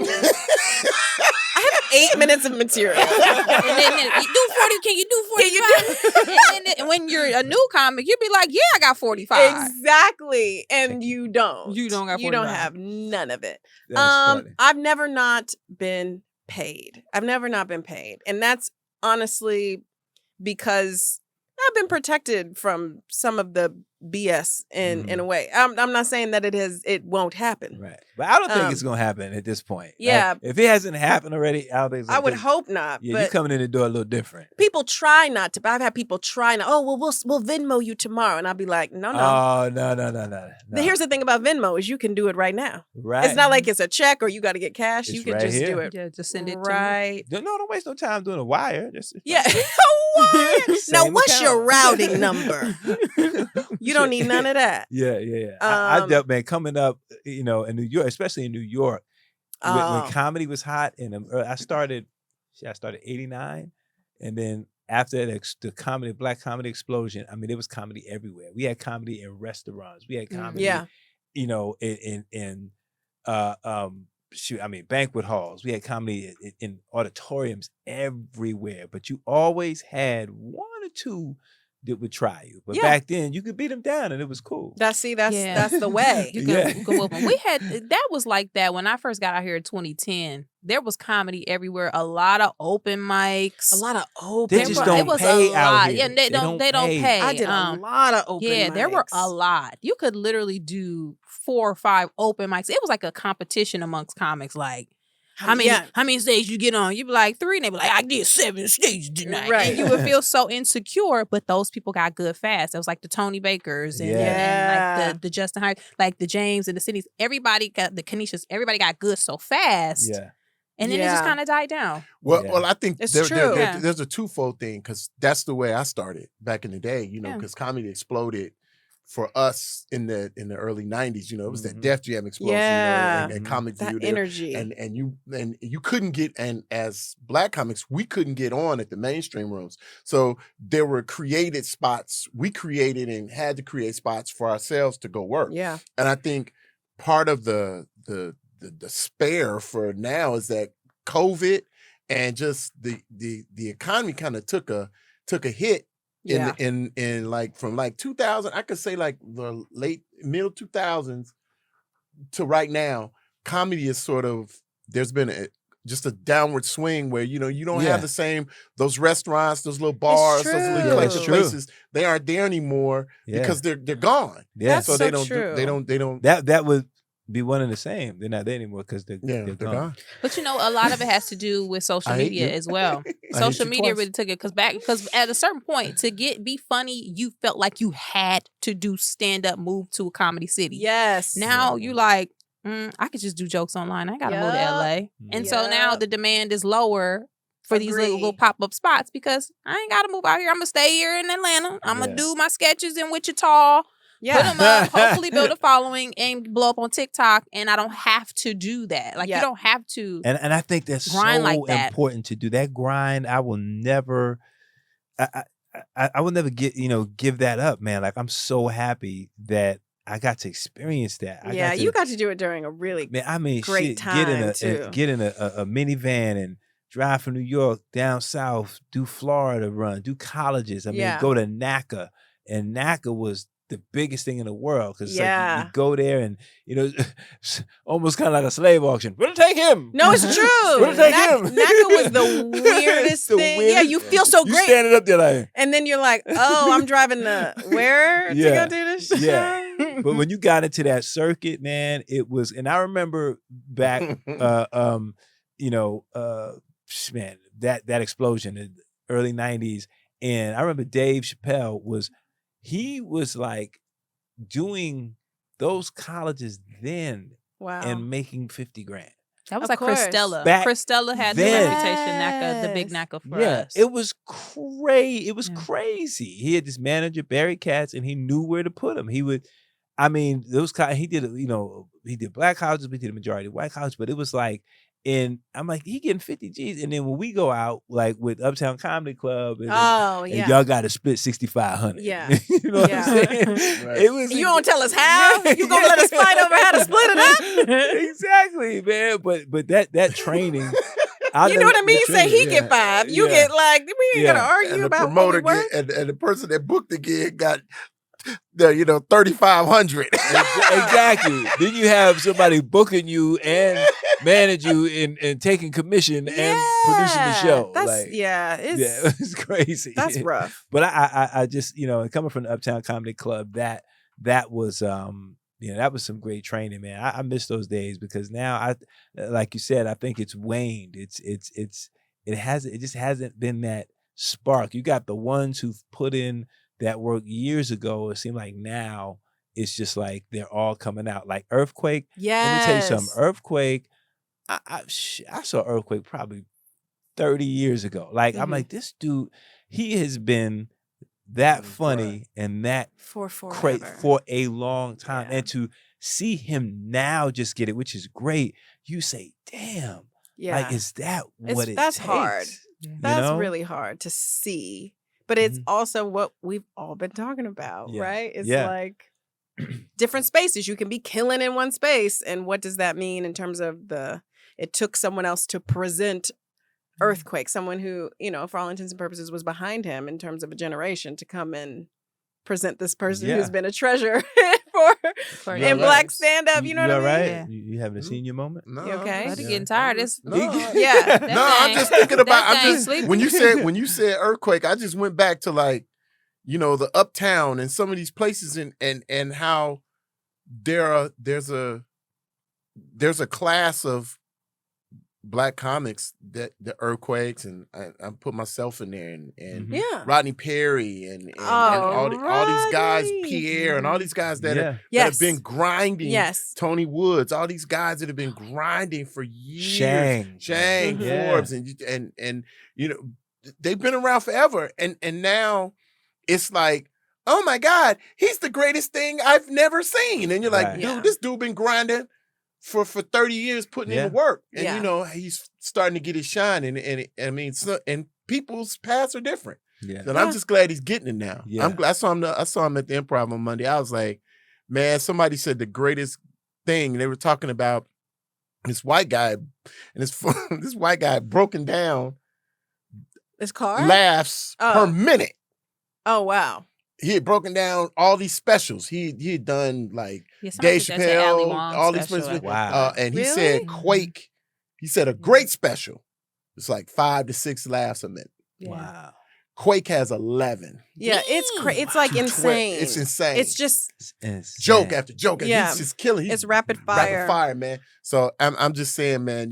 have 8 minutes of material. And then you do 40. Can you do 45? And when you're a new comic, you'd be like, yeah, I got 45. Exactly. And you don't. You don't got You don't 45. have none of it. That's funny. I've never not been paid. I've never not been paid. And that's honestly because I've been protected from some of the BS in a way. I'm not saying that it won't happen. Right. But I don't think it's going to happen at this point. Yeah. Like, if it hasn't happened already, I don't think it's I gonna would take- hope not. Yeah, but you're coming in the door a little different. people try not to. But I've had people try not. Oh, well, we'll Venmo you tomorrow, and I'll be like, no. Oh, no. But here's the thing about Venmo is you can do it right now. Right. It's not like it's a check or you got to get cash. It's You can right just here. do it Yeah, just send it to me. right. No, don't waste no time doing a wire. Just Yeah. What? Now, Same what's your account. routing number? You don't need none of that. Yeah. I Um, dealt, man, coming up, in New York, especially in New York, when Oh. comedy was hot, and I started 89, and then after the black comedy explosion, I mean, there was comedy everywhere. We had comedy in restaurants. We had comedy, Yeah. in banquet halls. We had comedy in auditoriums everywhere. But you always had one or two that would try you. But Yeah. back then, you could beat them down, and it was cool. That's Yeah. the way. You Yeah. can whoop 'em. We had that was like that when I first got out here in 2010. There was comedy everywhere. A lot of open mics. A lot of open. They just It don't was pay a out lot. here. Yeah, they don't pay. I did a lot of open Yeah, there were mics. a lot. You could literally do 4 or 5 open mics. It was like a competition amongst comics. Like, how many stages you get on? You'd be like 3, and they'd be like, I did 7 stages tonight. Right. And you would feel so insecure, but those people got good fast. It was like the Tony Bakers and, Yeah. and like the Justin Hyde, like the James and the Sydneys. Everybody got the Kenishas. Everybody got good so fast. Yeah. And then it just kind of died down. Well, Yeah. well, I think It's true. Yeah. there's a twofold thing because that's the way I started back in the day. Yeah. Because comedy exploded for us in the early '90s. It was that Mhm. Def Jam explosion. Yeah. And comic view That there. energy. And you couldn't get, and as black comics, we couldn't get on at the mainstream rooms. So there were created spots. We created and had to create spots for ourselves to go work. Yeah. And I think part of the spare for now is that COVID and just the economy kind of took a hit Yeah. in like from like 2000, I could say like the middle 2000s to right now. Comedy is sort of, there's been just a downward swing where you don't Yeah. have the same, those restaurants, those little bars, those little true. eclectic It's true. places, they aren't there anymore Yeah. because they're gone. Yeah. That's So so they don't true. they don't That would be one and the same. They're not there anymore because they're gone. But a lot of it has to do with social I hate media you. as well. I hate Social you media twice. really took it because at a certain point to be funny, you felt like you had to do stand up, move to a comedy city. Yes. Now you like, I could just do jokes online. I gotta move to Yup. LA. And so now Yup. the demand is lower for these little Agree. pop-up spots because I ain't gotta move out here. I'm gonna stay here in Atlanta. I'm Yeah. gonna do my sketches in Wichita. Put Yeah. them up, hopefully build a following and blow up on TikTok. And I don't have to do that. Like, Yeah. you don't have to. And I think that's Grind so like that. important to do that grind. I will never, I will never give that up, man. Like, I'm so happy that I got to experience that. You got to do it during a really man. I mean, great shit, time, too. get in a minivan and drive from New York down south, do Florida run, do colleges. I mean, Yeah. go to NACA, and NACA was the biggest thing in the world because Yeah. like you go there and it's almost kind of like a slave auction. We'll take him. No, it's true. We'll take him. NACA was the weirdest The thing. weirdest- Yeah, you feel so You great. standing up there like, And then you're like, oh, I'm driving to where to Yeah. go do this show? Yeah. But when you got into that circuit, man, it was, and I remember back, man, that explosion in the early 90s. And I remember Dave Chappelle was like doing those colleges then Wow. and making 50 grand. That was Of like course. Christella. Back Christella had the then. reputation, NACA, the big Yes. NACA for Yeah, us. it was crazy. It was Yeah. crazy. He had this manager, Barry Katz, and he knew where to put him. He would, I mean, he did, he did black colleges, we did a majority white colleges, but it was like, and I'm like, he getting 50 G's. And then when we go out, like with Uptown Comedy Club, and, Oh, and yeah. y'all got to split 6,500. Yeah. You know what Yeah. I'm saying? Right. It was. You don't tell us how? You gonna let us fight over how to split it up? Exactly, man. But that training. You know what I mean? Say he get 5. You Yeah. get like, we ain't Yeah. gonna argue And the about promoter what we worth. and the person that booked the gig got the 3,500. Exactly. Then you have somebody booking you and manage you and taking commission and producing the show. That's like, it's it's crazy. that's rough. But I just coming from the Uptown Comedy Club, that was that was some great training, man. I miss those days because now like you said, I think it's waned. It just hasn't been that spark. You got the ones who've put in that work years ago. It seemed like now it's just like they're all coming out. Like Earthquake. Yes. Let me tell you something. Earthquake. I saw Earthquake probably 30 years ago. Like I'm Mhm. like, this dude, he has been that Mm, funny and that For great forever. for a long time. Yeah. And to see him now just get it, which is great, you say, damn, Yeah. like, is that what it that's takes? hard. You That's know? really hard to see. But it's Mhm. also what we've all been talking about, Yeah. right? It's Yeah. like different spaces. You can be killing in one space. And what does that mean in terms of it took someone else to present Earthquake, someone who, for all intents and purposes was behind him in terms of a generation to come and present this person Yeah. who's been a treasure For You in all years. black stand-up, you know what I all mean? right? Yeah. You having a senior moment? No, You okay? But he Yeah. getting tired. It's No, Yeah. that no, I'm thing- just thinking that about. thing sleeping. When you said Earthquake, I just went back to like, the Uptown and some of these places and how there's a class of black comics that the Earthquakes, and I put myself in there, and Mhm. Yeah. Rodney Perry and Oh, all these guys, Rodney. Pierre, and all these guys that Yeah. have been grinding. Yes. Tony Woods, all these guys that have been grinding for years. Shang. Shang, Mhm. Yeah. Forbes, and they've been around forever, and now it's like, oh my God, he's the greatest thing I've never seen, and you're like, Right. dude, Yeah. this dude been grinding for 30 years, putting in Yeah. the work, and Yeah. he's starting to get his shine, and I mean, and people's paths are different, Yeah. and I'm just glad he's getting it now. Yeah. I'm glad I saw him at the Improv on Monday. I was like, man, somebody said the greatest thing. They were talking about this white guy, and this white guy broken down This car? laughs Oh. per minute. Oh, wow. He had broken down all these specials. He had done like Yeah, somebody Dave did that to Ali Chappelle, Wong all these special specials. at Wow. And he Really? said Mhm. Quake. He said a great special. It's like 5 to 6 laughs a minute. Yeah. Wow. Quake has 11. Yeah, it's like to 12. insane. It's insane. It's just It's joke insane. after joke. And Yeah. he's just killing. it's rapid fire. Rapid fire, man. So I'm just saying, man,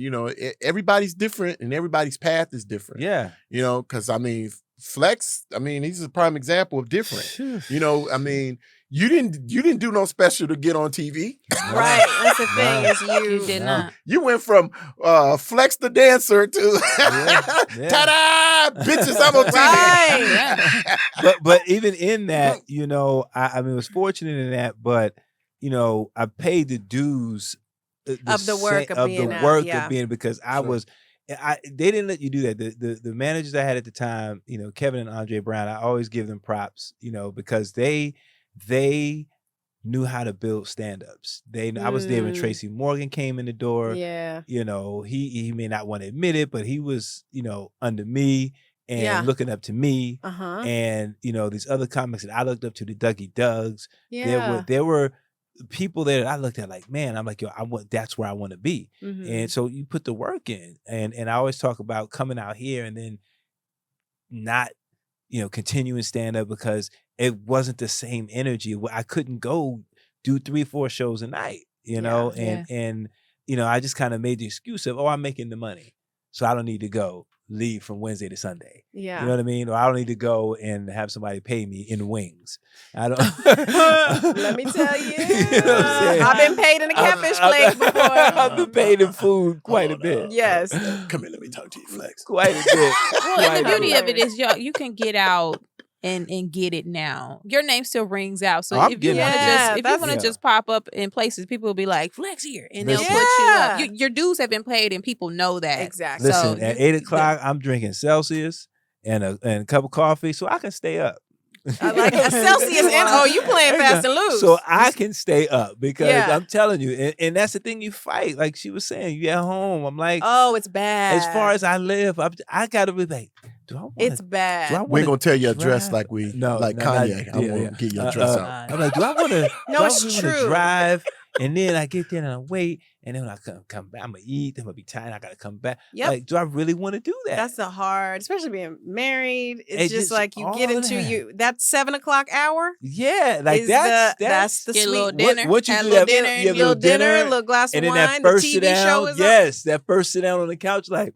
everybody's different and everybody's path is different. Yeah. Because I mean, Flex, I mean, he's a prime example of different. I mean, you didn't do no special to get on TV. Right. That's the thing. No. Is You you did not. You went from Flex the dancer to Yeah. ta-da, bitches, I'm on TV. Right. But even in that, you know, I mean, I was fortunate in that, but you know, I paid the dues Of the work of of being the out, work yeah. of being, because I Sure. was. They didn't let you do that. The managers I had at the time, you know, Kevin and Andre Brown, I always give them props, you know, because they knew how to build stand-ups. I was there when Tracy Morgan came in the door. Yeah. You know, he may not want to admit it, but he was, you know, under me and Yeah. looking up to me. Uh-huh. And, you know, these other comics that I looked up to, the Dougie Dougs. Yeah. There were people there that I looked at like, man, I'm like, yo, that's where I want to be. Mhm. And so you put the work in. And I always talk about coming out here and then not, you know, continuing stand-up because it wasn't the same energy. I couldn't go do 3-4 shows a night, you know, and you know, I just kind of made the excuse of, I'm making the money, so I don't need to go leave from Wednesday to Sunday. Yeah. You know what I mean? Or I don't need to go and have somebody pay me in wings. I don't. Let me tell you, You know what I'm saying? I've been paid in a catfish place before. I've been paid in food quite a bit. Yes. Come here, let me talk to you, Flex. Quite a bit. Well, and the Quite a beauty bit. of it is, you can get out and get it now. Your name still rings out. So Oh, I'm if you getting want to out. just just pop up in places, people will be like, Flex here, and they'll Listen. put you up. Yeah. Your dues have been paid, and people know that. Exactly. Listen, So at 8 o'clock, I'm drinking Celsius and a cup of coffee, so I can stay up. I like a Celsius and you playing fast and loose. So I can stay up because Yeah. I'm telling you, and that's the thing, you fight. Like she was saying, you at home. I'm like, Oh, it's bad. as far as I live, I gotta be like, do I want It's bad. We ain't gonna tell your dress drive? like we No, like no, Kanye. not- I'm yeah, gonna yeah. get your dress out. I'm like, do I want to? No, it's true. Drive, and then I get there and I wait, and then when I come back, I'm gonna eat. I'm gonna be tired. I gotta come back. Yep. Like, do I really want to do that? That's the hard, especially being married. It's It's just just like you get all into that. that 7 o'clock hour. Yeah, like is that's the Get a sweet little dinner. What you Have do a little that? dinner, You have a little dinner, a little glass of and then wine. that first the sit TV down. show is up. Yes, that first sit down on the couch, like,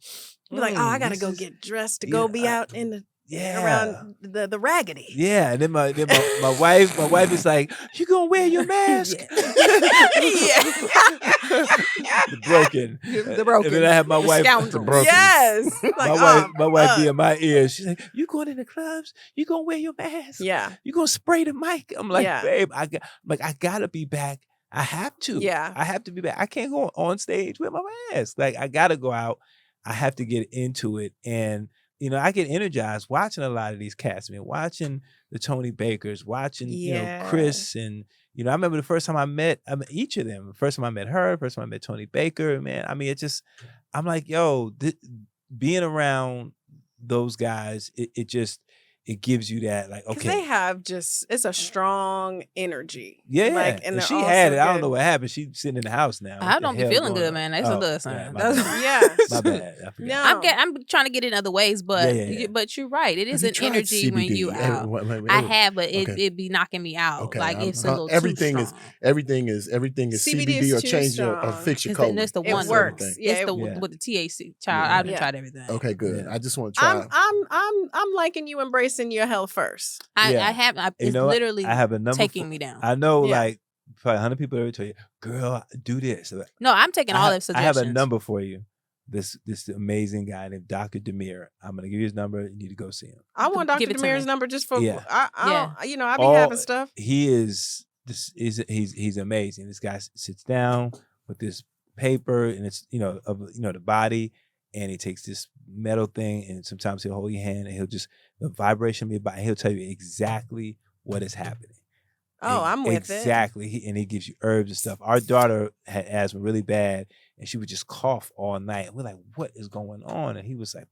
Be like, I gotta this go is- get dressed to go be out in the yeah. around the raggedy. Yeah, and then my wife is like, you gonna wear your mask? The broken. The broken. And then I have my The wife. scoundrel. broken. Yes. Like, my wife be in my ear. She's like, you going in the clubs? You gonna wear your mask? Yeah. You gonna spray the mic? I'm like, Yeah. babe, I gotta be back. I have to. Yeah. I have to be back. I can't go on stage with my mask. Like, I gotta go out. I have to get into it. And, you know, I get energized watching a lot of these cats, man, watching the Tony Bakers, watching, you know, Chris. And, you know, I remember the first time I met each of them. The first time I met her, first time I met Tony Baker, man. I mean, it just, I'm like, yo, being around those guys, it just, it gives you that, like, okay. they have it's a strong energy. Yeah, Like, and they're she also had it. I don't good. know what happened. She's sitting in the house now. I What the don't be hell feeling going good, on? man. That's a little yeah, sign. my That's- bad. Yeah. My bad. I forgot. No. I'm trying to get it in other ways, but Yeah. but you're right. It is Have an you tried energy when CBD? you out. Wait, I have, but Okay. it be knocking me out. Okay, Like, I'm- it's a little everything too is- strong. everything is CBD CBD or is too change your or strong. fix your It's the, colon. it's the It one. works. Yeah, It's it the Yeah. with the THC. Child, Yeah. I've Yeah. tried everything. Okay, good. Yeah. I just want to try. I'm liking you embracing your health first. Yeah. I have. You It's know what? literally I have a number taking for- me down. I know, Yeah. like, probably 100 people ever tell you, girl, do this. No, I'm taking all their I suggestions. have a number for you. This amazing guy named Dr. Demir. I'm gonna give you his number. You need to go see him. I want Dr. Give it to Demir's me. number just for Yeah. I be All- having stuff. He is he's amazing. This guy sits down with this paper and it's the body, and he takes this metal thing and sometimes he'll hold your hand and the vibration of your body. He'll tell you exactly what is happening. Oh, I'm with it. Exactly. He gives you herbs and stuff. Our daughter had asthma really bad, and she would just cough all night. And we're like, what is going on? And he was like,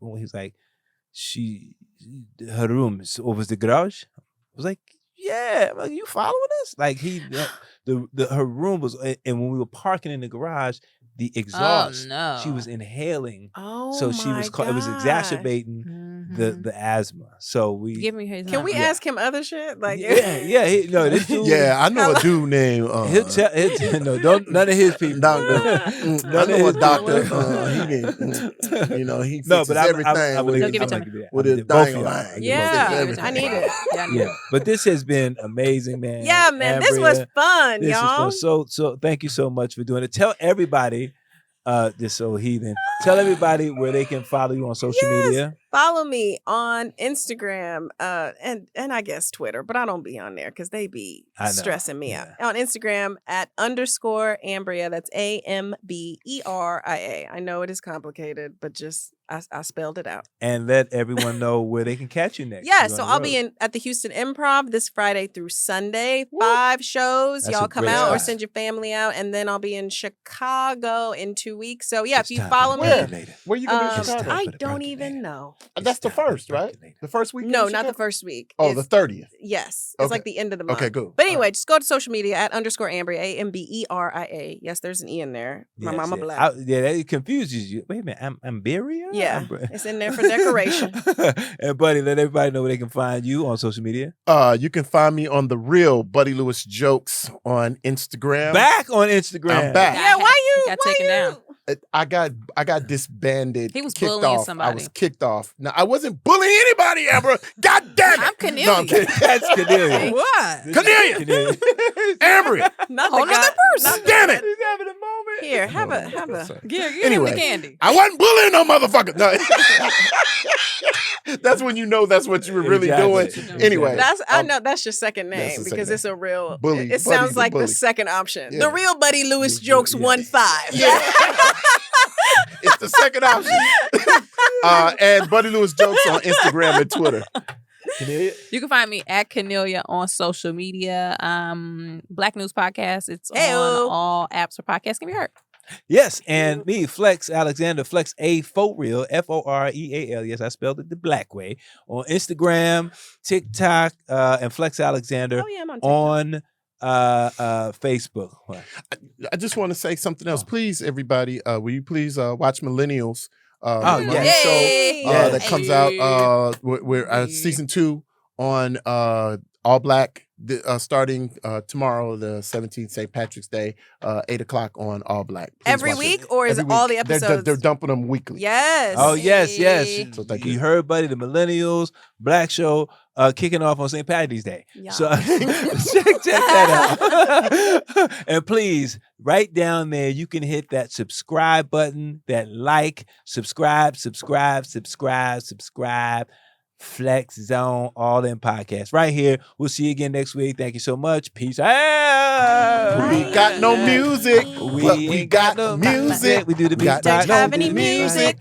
her room is over the garage. I was like, yeah. I'm like, you following us? Like her room was, and when we were parking in the garage, the exhaust. no. She was inhaling. Oh, So she was it was exacerbating the asthma. So we Give me his Can number. we ask him other shit? Like, this dude. Yeah, I know a dude named. He'll tell, no, don't none of his people. I know a doctor. He No, fixes but I'm everything with gonna give it to me. his both of dang y'all. line. Yeah, I need it. Yeah, but this has been amazing, man. Yeah, man, this was Ambria, fun, this y'all. was fun. So thank you so much for doing it. Tell everybody, this so heathen. Tell everybody where they can follow you on social media. Follow me on Instagram and I guess Twitter, but I don't be on there because they be I know. stressing me out. Yeah. On Instagram @_Amberia. That's AMBERIA. I know it is complicated, but just I spelled it out. And let everyone know where they can catch you next. Yeah, You're so on the I'll be road. at the Houston Improv this Friday through Sunday. 5 shows. That's Y'all a come great out or spot. send your family out. And then I'll be in Chicago in 2 weeks. So yeah, It's if you time follow for the me, percolator. Where you gonna be in It's Chicago? time I for the don't even percolator. know. That's the It's time for first, right? percolator. The first week. No, not the first week. Oh, It's- the 30th. Yes. It's Okay. like the end of the month. Okay, good. But anyway, just go to social media @_Amberia, AMBERIA. Yes, there's an E in there. My Yes, mama yeah. black. That confuses you. Wait a minute, Amberia? Yeah, it's in there for decoration. And buddy, let everybody know where they can find you on social media. You can find me on the real Buddy Lewis Jokes on Instagram. Back on Instagram. I'm back. Yeah, why you got why taken you- down? I got disbanded. He was kicked bullying off. I somebody. was kicked off. No, I wasn't bullying anybody, Amber. God damn it. I'm Kennelia. No, I'm kidding. That's Kennelia. What? Cornelia. Amber. Not Whole the nother guy- person. Damn it. He's having a moment. Here, have No, a no, have no, a. sorry. Give him Anyway. the candy. I wasn't bullying no motherfucker. No. That's when you know that's what you were really Exactly. doing. Anyway. I know that's your second name That's the because second it's a real Bully. It Buddy's sounds a like bully. the second option. Yeah. The real Buddy Lewis Yeah, Jokes yeah. 1-5. It's the second option. And Buddy Lewis Jokes on Instagram and Twitter. Kennelia? You can find me at Kennelia on social media. Black News Podcast. It's Heyo. on all apps for podcasts. Can be heard. Yes, and me, Flex Alexander, Flex A Foreal, FOREAL. Yes, I spelled it the black way. On Instagram, TikTok, and Flex Alexander Oh yeah, I'm on TikTok. on Facebook. What? I just want to say something else. Please, everybody, will you please watch Millennials? Oh, the yes. money show Yay! that comes out. We're season 2 on All Black, starting tomorrow, the 17th, St. Patrick's Day, 8:00 on All Black. Please Every watch week, it. or is Every it all week. the episodes? They're dumping them weekly. Yes. Oh, yes, yes. Hey. So thank You you. heard, buddy, the Millennials, Black Show, kicking off on St. Patty's Day. Yeah. So check that out. And please, right down there, you can hit that subscribe button, that like, subscribe. Flex Zone, all in podcasts. Right here. We'll see you again next week. Thank you so much. Peace out. We got no music, but we ain't got music. We do the We got beats. Don't you have any music?